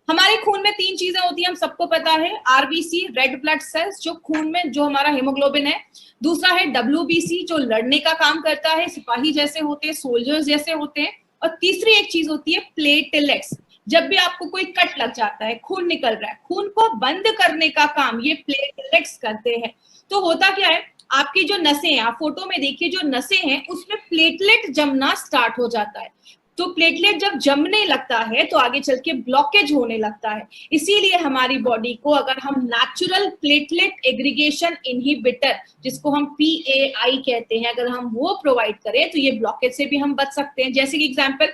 हमारे खून में 3 चीजें होती हैं, हम सबको पता है। आरबीसी, रेड ब्लड सेल्स, जो खून में जो हमारा हेमोग्लोबिन है। दूसरा है डब्ल्यूबीसी, जो लड़ने का काम करता है, सिपाही जैसे होते हैं, सोल्जर्स जैसे होते हैं। और तीसरी एक चीज होती है प्लेटलेट्स। जब भी आपको कोई कट लग जाता है, खून निकल रहा है, खून को बंद करने का काम ये प्लेटलेट्स करते हैं। तो होता क्या है, आपकी जो नसें हैं, आप फोटो में देखिए, जो नसें हैं उसमें प्लेटलेट जमना स्टार्ट हो जाता है। तो प्लेटलेट जब जमने लगता है तो आगे चल के ब्लॉकेज होने लगता है। इसीलिए हमारी बॉडी को अगर हम नेचुरल प्लेटलेट एग्रीगेशन इनहिबिटर, जिसको हम PAI कहते हैं, अगर हम वो प्रोवाइड करें तो ये ब्लॉकेज से भी हम बच सकते हैं। जैसे कि एग्जांपल,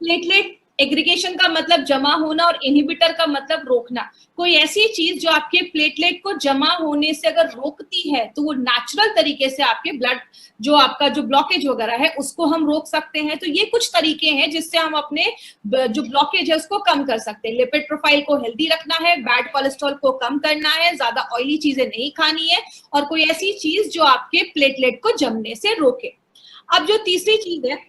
प्लेटलेट एग्रीगेशन का मतलब जमा होना और इनहिबिटर का मतलब रोकना। कोई ऐसी चीज जो आपके प्लेटलेट को जमा होने से अगर रोकती है तो वो नेचुरल तरीके से आपके ब्लड, जो आपका जो ब्लॉकेज वगैरह है, उसको हम रोक सकते हैं। तो ये कुछ तरीके हैं जिससे हम अपने जो ब्लॉकेज है उसको कम कर सकते हैं। लिपिड प्रोफाइल को हेल्दी रखना है, बैड कोलेस्ट्रॉल को कम करना है, ज्यादा ऑयली चीजें नहीं खानी है, और कोई ऐसी चीज जो आपके प्लेटलेट को जमने से रोके। अब जो तीसरी चीज है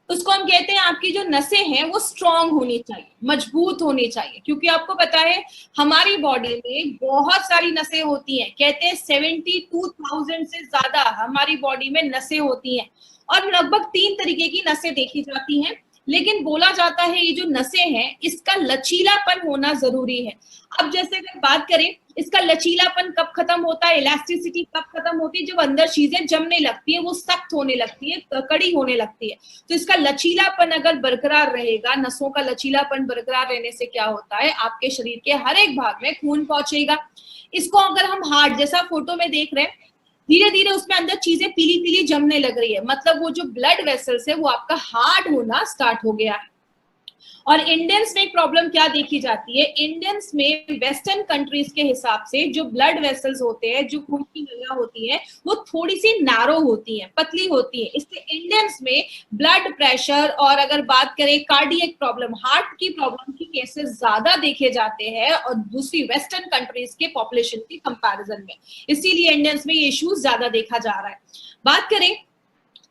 उसको हम कहते हैं, आपकी जो नसें हैं वो स्ट्रांग होनी चाहिए, मजबूत होनी चाहिए। क्योंकि आपको पता है हमारी बॉडी में बहुत सारी नसें होती हैं। कहते हैं 72,000 से ज्यादा हमारी बॉडी में नसें होती हैं, और लगभग 3 तरीके की नसें देखी जाती हैं। लेकिन बोला जाता है ये जो नसें हैं इसका लचीलापन होना जरूरी है। अब जैसे अगर बात करें, इसका लचीलापन कब खत्म होता है, इलास्टिसिटी कब खत्म होती है, जब अंदर चीजें जमने लगती है, वो सख्त होने लगती है, कड़ी होने लगती है। तो इसका लचीलापन अगर बरकरार रहेगा, नसों का लचीलापन बरकरार रहने से क्या होता है, आपके शरीर के हर एक भाग में खून पहुंचेगा। इसको अगर हम हार्ट जैसा फोटो में देख रहे हैं, धीरे धीरे उसमें अंदर चीजें पीली पीली जमने लग रही है, मतलब वो जो ब्लड वेसल्स है वो आपका हार्ड होना स्टार्ट हो गया है। और इंडियंस में एक प्रॉब्लम क्या देखी जाती है, इंडियंस में वेस्टर्न कंट्रीज के हिसाब से जो ब्लड वेसल्स होते हैं, जो खून की नलियां होती है, वो थोड़ी सी नैरो होती है, पतली होती है। इसलिए इंडियंस में ब्लड प्रेशर और अगर बात करें कार्डियक प्रॉब्लम, हार्ट की प्रॉब्लम की केसेस ज्यादा देखे जाते हैं और दूसरी वेस्टर्न कंट्रीज के पॉपुलेशन की कंपैरिजन में। इसीलिए इंडियंस में ये इश्यूज ज्यादा देखा जा रहा है। बात करें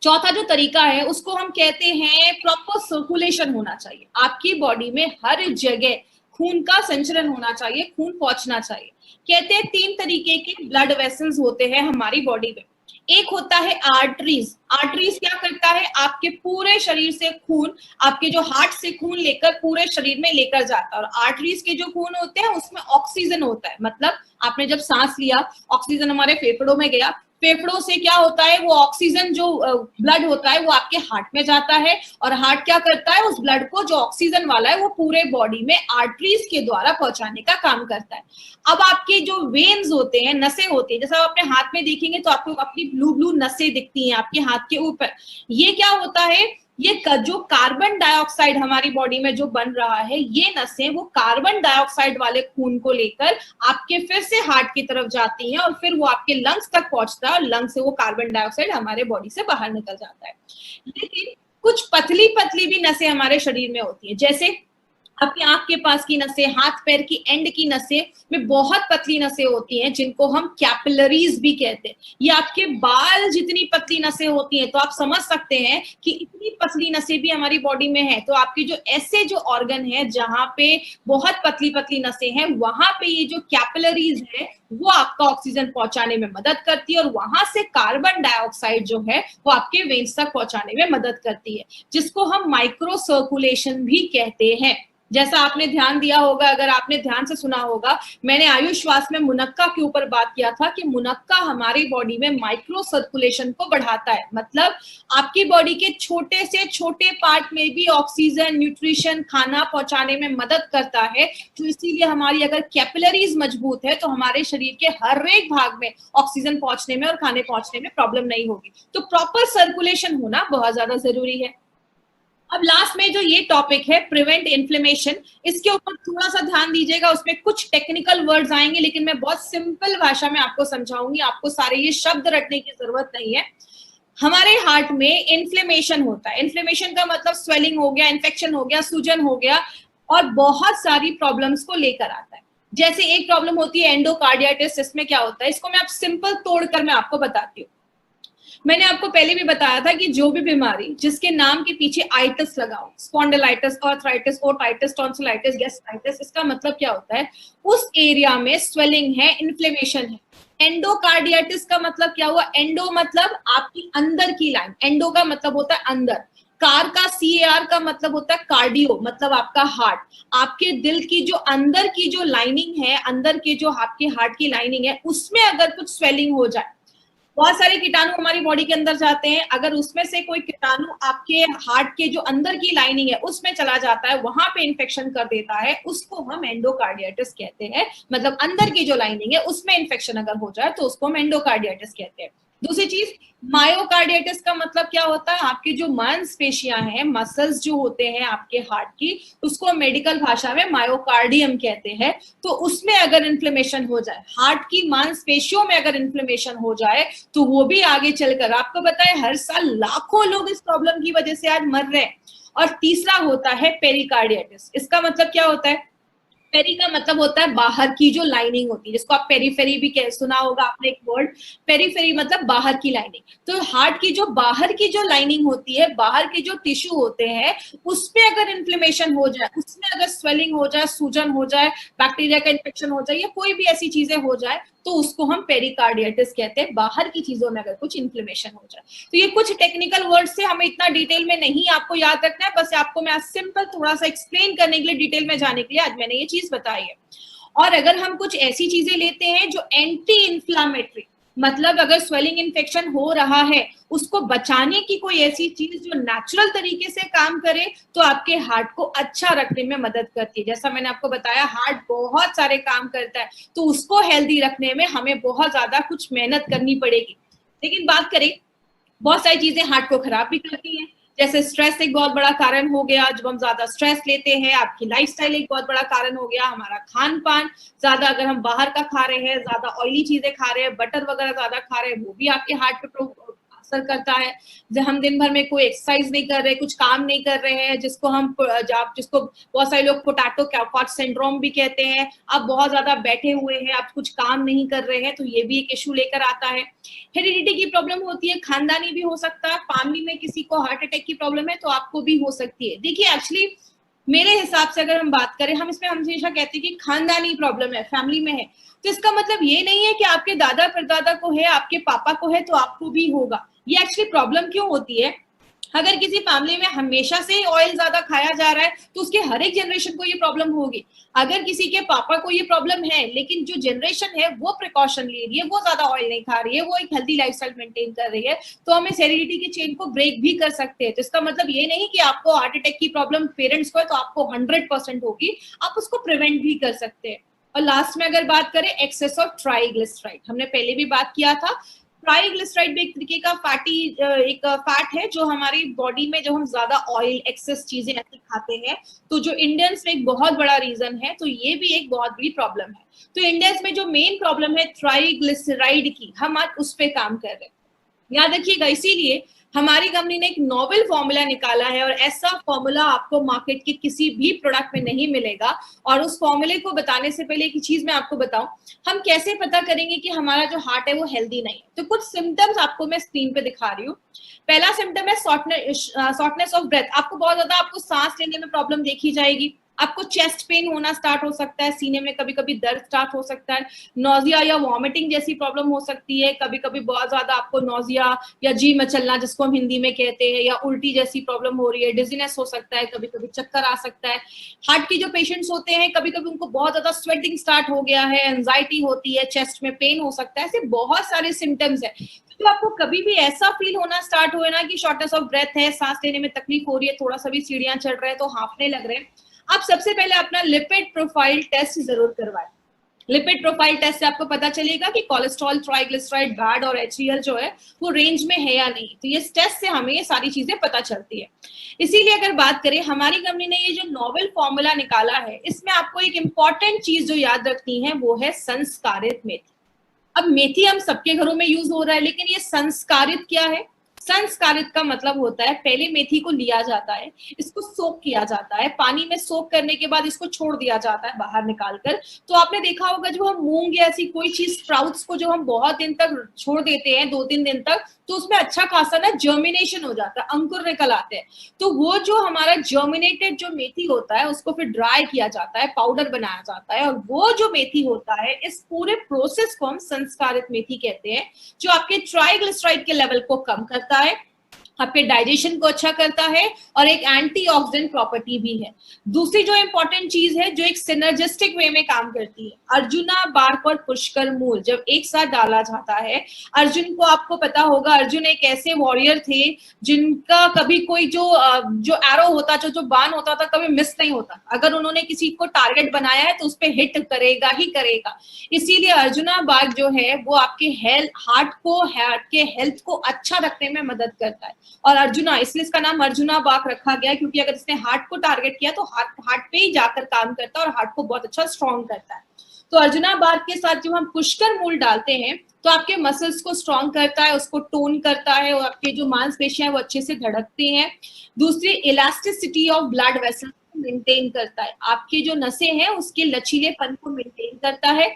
चौथा जो तरीका है उसको हम कहते हैं प्रॉपर सर्कुलेशन होना चाहिए। आपकी बॉडी में हर जगह खून का संचरण होना चाहिए, खून पहुंचना चाहिए। कहते हैं 3 तरीके के ब्लड वेसल्स होते हैं हमारी बॉडी में। एक होता है आर्टरीज। आर्टरीज क्या करता है, आपके पूरे शरीर से खून, आपके जो हार्ट से खून लेकर पूरे शरीर में लेकर जाता है। और आर्टरीज के जो खून होते हैं उसमें ऑक्सीजन होता है, मतलब आपने जब सांस लिया, ऑक्सीजन हमारे फेफड़ों में गया, फेफड़ों से क्या होता है, वो ऑक्सीजन जो ब्लड होता है वो आपके हार्ट में जाता है, और हार्ट क्या करता है, उस ब्लड को जो ऑक्सीजन वाला है वो पूरे बॉडी में आर्टरीज के द्वारा पहुंचाने का काम करता है। अब आपके जो वेन्स होते हैं, नसें होती है, जैसे आप अपने हाथ में देखेंगे तो आपको अपनी ब्लू ब्लू नसें दिखती हैं आपके हाथ के ऊपर। ये क्या होता है, ये जो कार्बन डाइऑक्साइड हमारी बॉडी में जो बन रहा है, ये नसें वो कार्बन डाइऑक्साइड वाले खून को लेकर आपके फिर से हार्ट की तरफ जाती हैं, और फिर वो आपके लंग्स तक पहुंचता है, और लंग्स से वो कार्बन डाइऑक्साइड हमारे बॉडी से बाहर निकल जाता है। लेकिन कुछ पतली पतली भी नसें हमारे शरीर में होती है, जैसे आपकी आंख के पास की नसें, हाथ पैर की एंड की नसें में बहुत पतली नसें होती हैं जिनको हम कैपिलरीज भी कहते हैं। ये आपके बाल जितनी पतली नसें होती हैं, तो आप समझ सकते हैं कि इतनी पतली नसें भी हमारी बॉडी में है। तो आपके जो ऐसे जो ऑर्गन है जहां पे बहुत पतली पतली नसें हैं, वहां पे ये जो कैपिलरीज है वो आपका ऑक्सीजन पहुंचाने में मदद करती है, और वहां से कार्बन डाइऑक्साइड जो है वो आपके वेन्स तक पहुंचाने में मदद करती है, जिसको हम माइक्रो सर्कुलेशन भी कहते हैं। जैसा आपने ध्यान दिया होगा, अगर आपने ध्यान से सुना होगा, मैंने आयुष श्वास में मुनक्का के ऊपर बात किया था कि मुनक्का हमारी बॉडी में माइक्रो सर्कुलेशन को बढ़ाता है। मतलब आपकी बॉडी के छोटे से छोटे पार्ट में भी ऑक्सीजन, न्यूट्रिशन, खाना पहुंचाने में मदद करता है। तो इसीलिए हमारी अगर कैपिलरीज मजबूत है तो हमारे शरीर के हर एक भाग में ऑक्सीजन पहुंचने में और खाने पहुंचने में प्रॉब्लम नहीं होगी। तो प्रॉपर सर्कुलेशन होना बहुत ज्यादा जरूरी है। अब लास्ट में जो ये टॉपिक है प्रिवेंट इन्फ्लेमेशन, इसके ऊपर थोड़ा सा ध्यान दीजिएगा। उसमें कुछ टेक्निकल वर्ड्स आएंगे, लेकिन मैं बहुत सिंपल भाषा में आपको समझाऊंगी, आपको सारे ये शब्द रटने की जरूरत नहीं है। हमारे हार्ट में इन्फ्लेमेशन होता है। इन्फ्लेमेशन का मतलब स्वेलिंग हो गया, इन्फेक्शन हो गया, सूजन हो गया, और बहुत सारी प्रॉब्लम्स को लेकर आता है। जैसे एक प्रॉब्लम होती है एंडोकार्डियाटिस। इसमें क्या होता है, इसको मैं आप सिंपल तोड़कर मैं आपको बताती हूँ। मैंने आपको पहले भी बताया था कि जो भी बीमारी जिसके नाम के पीछे आइटिस लगा हो, spondylitis, arthritis, otitis, tonsillitis, gastritis, इसका मतलब क्या होता है, उस एरिया में स्वेलिंग है, इन्फ्लेमेशन है। एंडोकार्डियाटिस का मतलब क्या हुआ, एंडो मतलब आपकी अंदर की लाइन, एंडो का मतलब होता है अंदर, कार का CAR का मतलब होता है कार्डियो, मतलब आपका हार्ट। आपके दिल की जो अंदर की जो लाइनिंग है, अंदर के जो आपके हार्ट की लाइनिंग है, उसमें अगर कुछ स्वेलिंग हो जाए, बहुत सारे कीटाणु हमारी बॉडी के अंदर जाते हैं, अगर उसमें से कोई कीटाणु आपके हार्ट के जो अंदर की लाइनिंग है उसमें चला जाता है, वहां पे इन्फेक्शन कर देता है, उसको हम एंडोकार्डियाटिस कहते हैं। मतलब अंदर की जो लाइनिंग है उसमें इन्फेक्शन अगर हो जाए तो उसको हम एंडोकार्डियाटिस कहते हैं। दूसरी चीज, मायोकार्डियाटिस का मतलब क्या होता है, आपकी जो मांसपेशियां हैं, मसल्स जो होते हैं आपके हार्ट की, उसको मेडिकल भाषा में मायोकार्डियम कहते हैं। तो उसमें अगर इन्फ्लेमेशन हो जाए, हार्ट की मांसपेशियों में अगर इन्फ्लेमेशन हो जाए, तो वो भी आगे चलकर, आपको पता है हर साल लाखों लोग इस प्रॉब्लम की वजह से आज मर रहे हैं। और तीसरा होता है पेरिकार्डियाटिस। इसका मतलब क्या होता है, पेरी का मतलब होता है बाहर की जो लाइनिंग होती है, जिसको आप पेरीफेरी भी सुना होगा आपने एक वर्ड, पेरीफेरी मतलब बाहर की लाइनिंग। तो हार्ट की जो बाहर की जो लाइनिंग होती है, बाहर के जो टिश्यू होते हैं, उसमें अगर इन्फ्लेमेशन हो जाए, उसमें अगर स्वेलिंग हो जाए, सूजन हो जाए, बैक्टीरिया का इन्फेक्शन हो जाए, या कोई भी ऐसी चीजें हो जाए, तो उसको हम पेरिकार्डियाटिस कहते हैं, बाहर की चीजों में अगर कुछ इन्फ्लेमेशन हो जाए। तो ये कुछ टेक्निकल वर्ड से हमें इतना डिटेल में नहीं आपको याद रखना है, बस आपको मैं आज सिंपल थोड़ा सा एक्सप्लेन करने के लिए, डिटेल में जाने के लिए आज मैंने ये चीज बताई है। और अगर हम कुछ ऐसी चीजें लेते हैं जो एंटी इन्फ्लामेटरी, मतलब अगर स्वेलिंग इन्फेक्शन हो रहा है, उसको बचाने की कोई ऐसी चीज जो नेचुरल तरीके से काम करे, तो आपके हार्ट को अच्छा रखने में मदद करती है। जैसा मैंने आपको बताया, हार्ट बहुत सारे काम करता है, तो उसको हेल्दी रखने में हमें बहुत ज्यादा कुछ मेहनत करनी पड़ेगी। लेकिन बात करें, बहुत सारी चीजें हार्ट को खराब भी करती हैं। जैसे स्ट्रेस एक बहुत बड़ा कारण हो गया, जब हम ज्यादा स्ट्रेस लेते हैं, आपकी लाइफस्टाइल एक बहुत बड़ा कारण हो गया, हमारा खान पान ज्यादा अगर हम बाहर का खा रहे हैं, ज्यादा ऑयली चीजें खा रहे हैं, बटर वगैरह ज्यादा खा रहे हैं, वो भी आपके हार्ट पे असर करता है। जब हम दिन भर में कोई एक्सरसाइज नहीं कर रहे, कुछ काम नहीं कर रहे हैं, जिसको बहुत सारे लोग पोटैटो कैपॉट सिंड्रोम भी कहते हैं, आप बहुत ज्यादा बैठे हुए हैं, आप कुछ काम नहीं कर रहे हैं, तो ये भी एक इश्यू लेकर आता है। हेरिडिटी की प्रॉब्लम होती है, खानदानी भी हो सकता है, फैमिली में किसी को हार्ट अटैक की प्रॉब्लम है तो आपको भी हो सकती है। देखिए एक्चुअली मेरे हिसाब से अगर हम बात करें, हम इसमें हमेशा कहते हैं कि खानदानी प्रॉब्लम है, फैमिली में है, तो इसका मतलब ये नहीं है कि आपके दादा परदादा को है, आपके पापा को है तो आपको भी होगा। ये एक्चुअली प्रॉब्लम क्यों होती है, अगर किसी फैमिली में हमेशा से ऑयल ज्यादा खाया जा रहा है तो उसके हर एक जनरेशन को ये प्रॉब्लम होगी। अगर किसी के पापा को ये प्रॉब्लम है, लेकिन जो जनरेशन है वो प्रिकॉशन ले रही है, वो ज्यादा ऑयल नहीं खा रही है, वो एक हेल्दी लाइफस्टाइल मेंटेन कर रही है, तो हम इस हेरिडिटी की चेन को ब्रेक भी कर सकते हैं। तो इसका मतलब ये नहीं कि आपको हार्ट अटैक की प्रॉब्लम पेरेंट्स को है तो आपको 100% होगी, आप उसको प्रिवेंट भी कर सकते हैं। और लास्ट में अगर बात करें एक्सेस ऑफ ट्राइग्लिसराइड, हमने पहले भी बात किया था। ट्राइग्लिसराइड भी एक तरीके का फैट है जो हमारी बॉडी में, जब हम ज्यादा ऑयल एक्सेस चीजें ऐसी खाते हैं, तो जो इंडियंस में एक बहुत बड़ा रीजन है, तो ये भी एक बहुत बड़ी प्रॉब्लम है। तो इंडियंस में जो मेन प्रॉब्लम है ट्राइग्लिसराइड की, हम आज उस पर काम कर रहे हैं, याद रखिएगा। इसीलिए हमारी कंपनी ने एक नोवेल फॉर्मूला निकाला है और ऐसा फॉर्मूला आपको मार्केट के किसी भी प्रोडक्ट में नहीं मिलेगा। और उस फॉर्मूले को बताने से पहले एक चीज मैं आपको बताऊं, हम कैसे पता करेंगे कि हमारा जो हार्ट है वो हेल्दी नहीं है। तो कुछ सिम्टम्स आपको मैं स्क्रीन पे दिखा रही हूँ। पहला सिम्टम है शॉर्टनेस ऑफ ब्रेथ। आपको बहुत ज्यादा आपको सांस लेने में प्रॉब्लम देखी जाएगी, आपको चेस्ट पेन होना स्टार्ट हो सकता है, सीने में कभी कभी दर्द स्टार्ट हो सकता है, नोजिया या वॉमिटिंग जैसी प्रॉब्लम हो सकती है, कभी कभी बहुत ज्यादा आपको नोजिया या जी मचलना जिसको हम हिंदी में कहते हैं, या उल्टी जैसी प्रॉब्लम हो रही है, डिजीनेस हो सकता है, कभी कभी चक्कर आ सकता है। हार्ट की जो पेशेंट्स होते हैं कभी कभी उनको बहुत ज्यादा स्वेटिंग स्टार्ट हो गया है, एंजाइटी होती है, चेस्ट में पेन हो सकता है, ऐसे बहुत सारे सिम्टम्स है। तो आपको कभी भी ऐसा फील होना स्टार्ट हुए ना कि शॉर्टनेस ऑफ ब्रेथ है, सांस लेने में तकलीफ हो रही है, थोड़ा सा भी सीढ़ियां चढ़ रहे हैं तो हांफने लग रहे हैं, आप सबसे पहले अपना लिपिड प्रोफाइल टेस्ट जरूर करवाएं। लिपिड प्रोफाइल टेस्ट से आपको पता चलेगा कि कोलेस्ट्रॉल, ट्राइग्लिसराइड, बैड और एचडीएल जो है वो रेंज में है या नहीं। तो ये टेस्ट से हमें ये सारी चीजें पता चलती है। इसीलिए अगर बात करें, हमारी कंपनी ने ये जो नोवेल फॉर्मूला निकाला है, इसमें आपको एक इंपॉर्टेंट चीज जो याद रखनी है वो है संस्कारित मेथी। अब मेथी हम सबके घरों में यूज हो रहा है, लेकिन ये संस्कारित क्या है? संस्कारित का मतलब होता है पहले मेथी को लिया जाता है, इसको सोक किया जाता है, पानी में सोक करने के बाद इसको छोड़ दिया जाता है बाहर निकालकर। तो आपने देखा होगा जब हम मूंग या ऐसी कोई चीज स्प्राउट्स को जो हम बहुत दिन तक छोड़ देते हैं, 2-3 दिन तक, तो उसमें अच्छा खासा ना जर्मिनेशन हो जाता है, अंकुर निकल आते हैं। तो वो जो हमारा जर्मिनेटेड जो मेथी होता है उसको फिर ड्राई किया जाता है, पाउडर बनाया जाता है, और वो जो मेथी होता है इस पूरे प्रोसेस को हम संस्कारित मेथी कहते हैं, जो आपके ट्राइग्लिसराइड के लेवल को कम करता है, आपके डाइजेशन को अच्छा करता है और एक एंटीऑक्सीडेंट प्रॉपर्टी भी है। दूसरी जो इंपॉर्टेंट चीज है जो एक सिनर्जिस्टिक वे में काम करती है, अर्जुना, बार्क और पुष्कर मूल जब एक साथ डाला जाता है, अर्जुन को आपको पता होगा, अर्जुन एक ऐसे वॉरियर थे जिनका कभी कोई जो एरो होता, जो बाण होता था, कभी मिस नहीं होता। अगर उन्होंने किसी को टारगेट बनाया है तो उस पर हिट करेगा ही करेगा। इसीलिए अर्जुना बार्क जो है वो आपके हार्ट के हेल्थ को अच्छा रखने में मदद करता है। और अर्जुना, इसलिए इसका नाम अर्जुना बार्क रखा गया, क्योंकि अगर इसने हार्ट को टारगेट किया तो हार्ट पे ही जाकर काम करता है और हार्ट को बहुत अच्छा स्ट्रॉन्ग करता है। तो अर्जुना बार्क के साथ जब हम पुष्कर मूल डालते हैं तो आपके मसल्स को स्ट्रॉन्ग करता है, उसको टोन करता है, और आपके जो मांसपेशियां हैं वो अच्छे से धड़कती हैं। दूसरी, इलास्टिसिटी ऑफ ब्लड वेसल को मेंटेन करता है, आपके जो नसें हैं उसके लचीलेपन को मेंटेन करता है।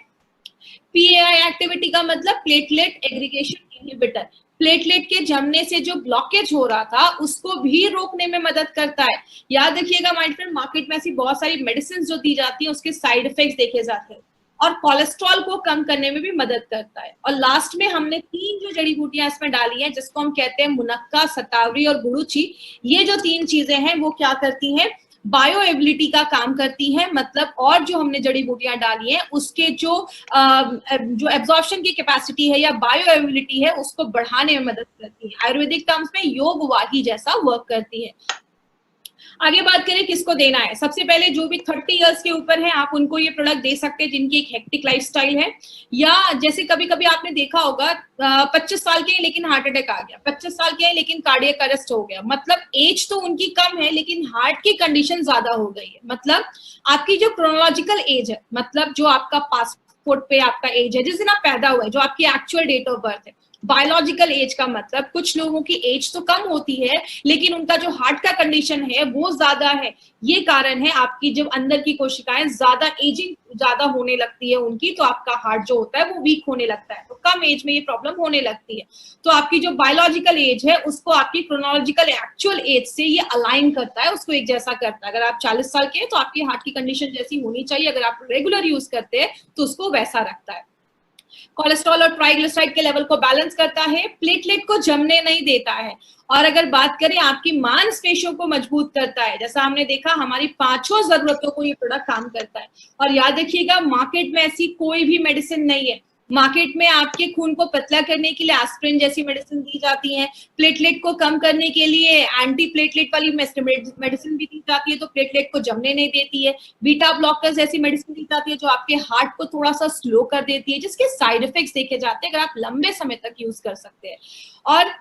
पीएआई एक्टिविटी का मतलब प्लेटलेट एग्रीगेशन इनहिबिटर, प्लेटलेट के जमने से जो ब्लॉकेज हो रहा था उसको भी रोकने में मदद करता है। याद रखिएगा माय फ्रेंड, मार्केट में ऐसी बहुत सारी मेडिसिन जो दी जाती है उसके साइड इफेक्ट्स देखे जाते हैं, और कोलेस्ट्रॉल को कम करने में भी मदद करता है। और लास्ट में हमने 3 जो जड़ी बूटियां इसमें डाली हैं, जिसको हम कहते हैं मुनक्का, सतावरी और गुड़ुची। ये जो 3 चीजें हैं वो क्या करती हैं? बायो एबिलिटी का काम करती है। मतलब और जो हमने जड़ी बूटियां डाली हैं उसके जो एब्जॉर्प्शन की कैपेसिटी है या बायो एबिलिटी है उसको बढ़ाने में मदद करती है। आयुर्वेदिक टर्म्स में योग वाही जैसा वर्क करती है। आगे बात करें किसको देना है, सबसे पहले जो भी 30 इयर्स के ऊपर है आप उनको ये प्रोडक्ट दे सकते हैं जिनकी एक हेक्टिक लाइफस्टाइल है, या जैसे कभी कभी आपने देखा होगा 25 साल के हैं लेकिन हार्ट अटैक आ गया, 25 साल के हैं लेकिन कार्डियक अरेस्ट हो गया, मतलब एज तो उनकी कम है लेकिन हार्ट की कंडीशन ज्यादा हो गई है। मतलब आपकी जो क्रोनोलॉजिकल एज है, मतलब जो आपका पासपोर्ट पे आपका एज है, जिस दिन आप पैदा हुए, जो आपकी एक्चुअल डेट ऑफ बर्थ है। बायोलॉजिकल एज का मतलब कुछ लोगों की एज तो कम होती है लेकिन उनका जो हार्ट का कंडीशन है वो ज्यादा है। ये कारण है आपकी जब अंदर की कोशिकाएं ज्यादा एजिंग ज्यादा होने लगती है उनकी, तो आपका हार्ट जो होता है वो वीक होने लगता है, तो कम एज में ये प्रॉब्लम होने लगती है। तो आपकी जो बायोलॉजिकल एज है उसको आपकी क्रोनोलॉजिकल एक्चुअल एज से ये अलाइन करता है, उसको एक जैसा करता है। अगर आप 40 साल के हैं तो आपकी हार्ट की कंडीशन जैसी होनी चाहिए, अगर आप रेगुलर यूज करते हैं तो उसको वैसा रखता है। कोलेस्ट्रॉल और ट्राइग्लिसराइड के लेवल को बैलेंस करता है, प्लेटलेट को जमने नहीं देता है, और अगर बात करें आपकी मांसपेशियों को मजबूत करता है। जैसा हमने देखा हमारी 5 जरूरतों को ये प्रोडक्ट काम करता है। और याद रखिएगा मार्केट में ऐसी कोई भी मेडिसिन नहीं है, मार्केट में आपके खून को पतला करने के लिए एस्पिरिन जैसी मेडिसिन दी जाती है, प्लेटलेट को कम करने के लिए एंटी प्लेटलेट वाली मेडिसिन भी दी जाती है तो प्लेटलेट को जमने नहीं देती है, बीटा ब्लॉकर्स ऐसी मेडिसिन दी जाती है जो आपके हार्ट को थोड़ा सा स्लो कर देती है, जिसके साइड इफेक्ट्स देखे जाते हैं अगर आप लंबे समय तक यूज कर सकते हैं, और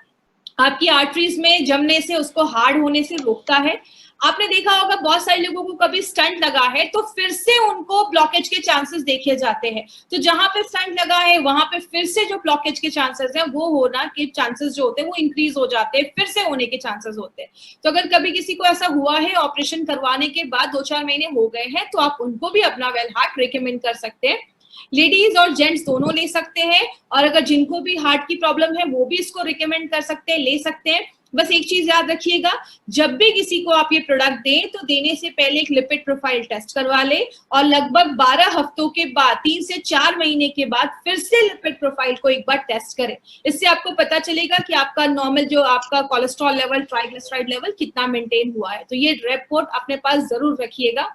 आपकी आर्टरीज में जमने से उसको हार्ड होने से रोकता है। आपने देखा होगा बहुत सारे लोगों को कभी स्टंट लगा है तो फिर से उनको ब्लॉकेज के चांसेस देखे जाते हैं। तो जहां पे स्टंट लगा है वहां पे फिर से जो ब्लॉकेज के चांसेस है वो होना के चांसेस जो होते हैं वो इंक्रीज हो जाते हैं, फिर से होने के चांसेस होते हैं। तो अगर कभी किसी को ऐसा हुआ है ऑपरेशन करवाने के बाद 2-4 महीने हो गए हैं तो आप उनको भी अपना वेल हार्ट रिकमेंड कर सकते हैं। लेडीज और जेंट्स दोनों ले सकते हैं, और अगर जिनको भी हार्ट की प्रॉब्लम है वो भी इसको रिकमेंड कर सकते हैं, ले सकते हैं। बस एक चीज याद रखिएगा, जब भी किसी को आप ये प्रोडक्ट दें तो देने से पहले एक लिपिड प्रोफाइल टेस्ट करवा ले, और लगभग 12 हफ्तों के बाद 3 से 4 महीने के बाद फिर से लिपिड प्रोफाइल को एक बार टेस्ट करें। इससे आपको पता चलेगा कि आपका नॉर्मल जो आपका कोलेस्ट्रॉल लेवल, ट्राइग्लिसराइड लेवल कितना मेंटेन हुआ है। तो ये रिपोर्ट अपने पास जरूर रखिएगा।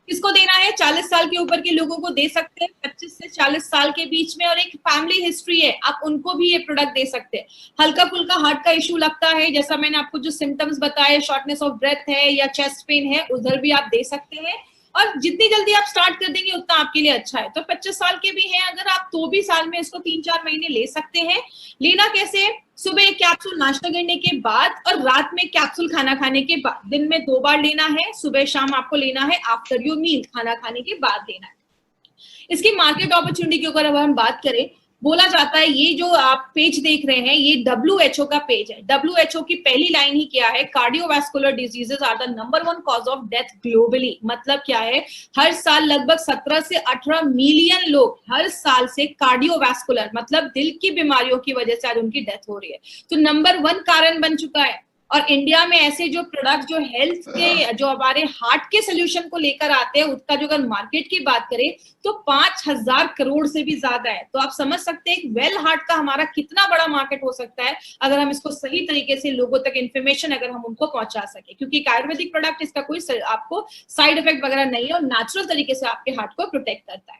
किसको देना है? 40 साल के ऊपर के लोगों को दे सकते हैं, 25 से 40 साल के बीच में, और एक फैमिली हिस्ट्री है आप उनको भी ये प्रोडक्ट दे सकते हैं। हल्का फुल्का हार्ट का इशू लगता है, जैसा मैंने आपको जो सिम्टम्स बताए, शॉर्टनेस ऑफ ब्रेथ है या चेस्ट पेन है, उधर भी आप दे सकते हैं। और जितनी जल्दी आप स्टार्ट कर देंगे उतना आपके लिए अच्छा है। तो 25 साल के भी हैं अगर आप, तो भी साल में इसको 3-4 महीने ले सकते हैं। लेना कैसे? सुबह एक कैप्सूल नाश्ता करने के बाद और रात में कैप्सूल खाना खाने के बाद, दिन में 2 बार लेना है, सुबह शाम आपको लेना है, आफ्टर योर मील, खाना खाने के बाद लेना है। इसकी मार्केट अपॉर्चुनिटी की अगर हम बात करें, बोला जाता है ये जो आप पेज देख रहे हैं ये WHO का पेज है। WHO की पहली लाइन ही क्या है? Cardiovascular diseases are the number 1 cause of death globally. मतलब क्या है? हर साल लगभग 17 से 18 मिलियन लोग हर साल से कार्डियोवास्कुलर मतलब दिल की बीमारियों की वजह से आज उनकी डेथ हो रही है। तो नंबर 1 कारण बन चुका है। और इंडिया में ऐसे जो प्रोडक्ट जो हेल्थ के, जो हमारे हार्ट के सोल्यूशन को लेकर आते हैं, उसका जो अगर मार्केट की बात करें तो 5000 करोड़ से भी ज्यादा है। तो आप समझ सकते हैं वेल हार्ट का हमारा कितना बड़ा मार्केट हो सकता है अगर हम इसको सही तरीके से लोगों तक इन्फॉर्मेशन अगर हम उनको पहुंचा सके। क्योंकि आयुर्वेदिक प्रोडक्ट, इसका कोई आपको साइड इफेक्ट वगैरह नहीं है और नेचुरल तरीके से आपके हार्ट को प्रोटेक्ट करता है।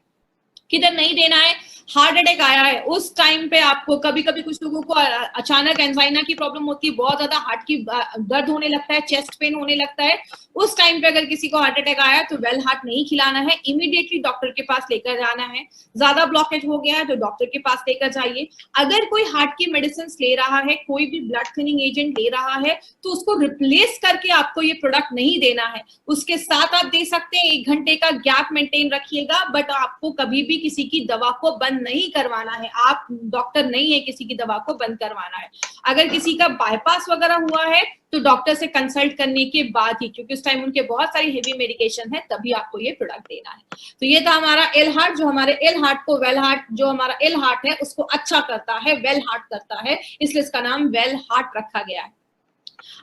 किधर नहीं देना है? हार्ट अटैक आया है उस टाइम पे आपको, कभी कभी कुछ लोगों को अचानक एंजाइना की प्रॉब्लम होती है, बहुत ज्यादा हार्ट की दर्द होने लगता है, चेस्ट पेन होने लगता है, उस टाइम पे अगर किसी को हार्ट अटैक आया है तो वेल हार्ट नहीं खिलाना है, इमीडिएटली डॉक्टर के पास लेकर जाना है। ज्यादा ब्लॉकेज हो गया है तो डॉक्टर के पास लेकर जाइए। अगर कोई हार्ट की मेडिसिन ले रहा है, कोई भी ब्लड थिनिंग एजेंट ले रहा है, तो उसको रिप्लेस करके आपको ये प्रोडक्ट नहीं देना है। उसके साथ आप दे सकते हैं, 1 घंटे का गैप मेंटेन रखिएगा, बट आपको कभी भी किसी की दवा को बंद नहीं करवाना है। आप डॉक्टर नहीं है किसी की दवा को बंद करवाना है। अगर किसी का बाईपास वगैरह हुआ है तो डॉक्टर से कंसल्ट करने के बाद ही, क्योंकि उस टाइम उनके बहुत सारी हेवी मेडिकेशन है, तभी आपको ये प्रोडक्ट देना है। तो ये था हमारा एल हार्ट, जो हमारे एल हार्ट को, वेल हार्ट जो हमारा एल हार्ट है उसको अच्छा करता है, वेल हार्ट करता है, इसलिए इसका नाम वेल हार्ट रखा गया है।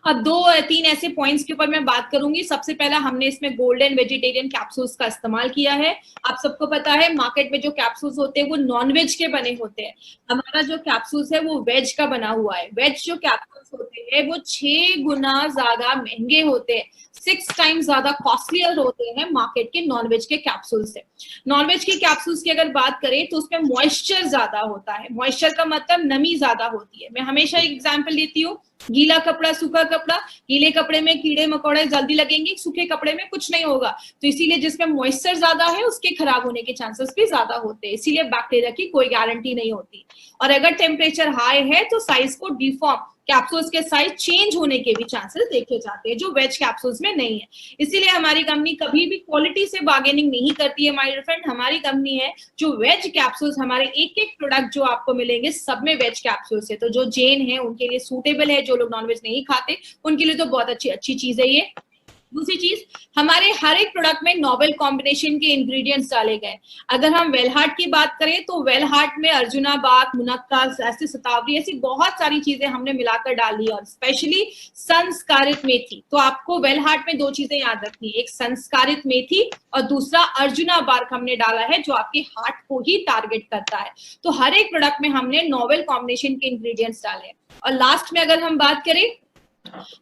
अब 2-3 ऐसे पॉइंट्स के ऊपर मैं बात करूंगी। सबसे पहला, हमने इसमें गोल्डन वेजिटेरियन कैप्सूल्स का इस्तेमाल किया है। आप सबको पता है मार्केट में जो कैप्सूल्स होते हैं वो नॉन वेज के बने होते हैं। हमारा जो कैप्सूल्स है वो वेज का बना हुआ है। वेज जो कैप्सूल्स होते हैं वो 6 गुना ज्यादा महंगे होते हैं, 6 टाइम्स ज्यादा कॉस्टलियर होते हैं मार्केट के नॉनवेज के कैप्सूल से। नॉनवेज के कैप्सूल्स की अगर बात करें तो उसमें मॉइस्चर ज्यादा होता है। मॉइस्चर का मतलब नमी ज्यादा होती है। मैं हमेशा एक एग्जांपल देती हूँ, गीला कपड़ा, सूखा कपड़ा। गीले कपड़े में कीड़े मकोड़े जल्दी लगेंगे, सूखे कपड़े में कुछ नहीं होगा। तो इसीलिए जिसमें मॉइस्चर ज्यादा है उसके खराब होने के चांसेस भी ज्यादा होते हैं, इसीलिए बैक्टीरिया की कोई गारंटी नहीं होती। और अगर टेम्परेचर हाई है तो साइज को डिफॉर्म, कैप्सूल्स के साइज चेंज होने के भी चांसेस देखे जाते हैं, जो वेज कैप्सूल्स में नहीं है। इसीलिए हमारी कंपनी कभी भी क्वालिटी से बार्गेनिंग नहीं करती है। माय डियर फ्रेंड, हमारी कंपनी है जो वेज कैप्सूल्स, हमारे एक प्रोडक्ट जो आपको मिलेंगे सब में वेज कैप्सूल्स है। तो जो जैन है उनके लिए सूटेबल है, जो लोग नॉनवेज नहीं खाते उनके लिए तो बहुत अच्छी चीज है ये। दूसरी चीज, हमारे हर एक प्रोडक्ट में नोवेल कॉम्बिनेशन के इंग्रेडिएंट्स डाले गए। अगर हम वेल हार्ट की बात करें तो वेल हार्ट में अर्जुना बाग, मुनक्का, ऐसी शतावरी, ऐसी बहुत सारी चीजें हमने मिलाकर डाली, और स्पेशली संस्कारित मेथी। तो आपको वेल हार्ट में 2 चीजें याद रखनी, एक संस्कारित मेथी और दूसरा अर्जुना बार्क हमने डाला है जो आपके हार्ट को ही टारगेट करता है। तो हर एक प्रोडक्ट में हमने नोवेल कॉम्बिनेशन के इंग्रेडिएंट्स डाले। और लास्ट में अगर हम बात करें,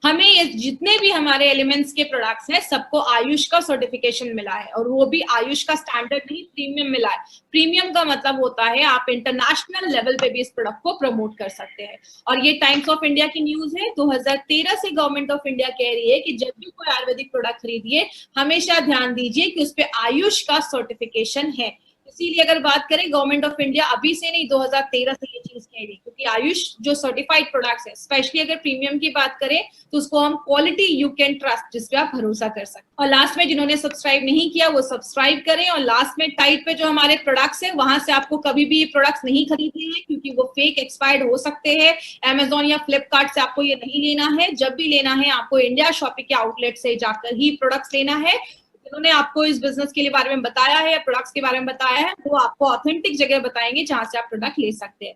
हमें ये जितने भी हमारे एलिमेंट्स के प्रोडक्ट्स हैं सबको आयुष का सर्टिफिकेशन मिला है, और वो भी आयुष का स्टैंडर्ड नहीं, प्रीमियम मिला है। प्रीमियम का मतलब होता है आप इंटरनेशनल लेवल पे भी इस प्रोडक्ट को प्रमोट कर सकते हैं। और ये टाइम्स ऑफ इंडिया की न्यूज है, 2013 से गवर्नमेंट ऑफ इंडिया कह रही है कि जब भी कोई आयुर्वेदिक प्रोडक्ट खरीदिए हमेशा ध्यान दीजिए कि उस पर आयुष का सर्टिफिकेशन है। इसीलिए अगर बात करें गवर्नमेंट ऑफ इंडिया अभी से नहीं 2013 से ये चीज कह रही, क्योंकि आयुष जो सर्टिफाइड प्रोडक्ट्स है, स्पेशली अगर प्रीमियम की बात करें तो उसको हम क्वालिटी यू कैन ट्रस्ट, जिस पे आप भरोसा कर सकते हैं। और लास्ट में जिन्होंने सब्सक्राइब नहीं किया वो सब्सक्राइब करें, और लास्ट में टाइट पे जो हमारे प्रोडक्ट्स है वहां से आपको कभी भी ये प्रोडक्ट्स नहीं खरीदने हैं, क्योंकि वो फेक एक्सपायर्ड हो सकते हैं। अमेजोन या फ्लिपकार्ट से आपको ये नहीं लेना है। जब भी लेना है आपको इंडिया शॉपिंग के आउटलेट से जाकर ही प्रोडक्ट्स लेना है। जिन्होंने आपको इस बिजनेस के लिए बारे में बताया है या प्रोडक्ट्स के बारे में बताया है, वो आपको ऑथेंटिक जगह बताएंगे जहां से आप प्रोडक्ट ले सकते हैं।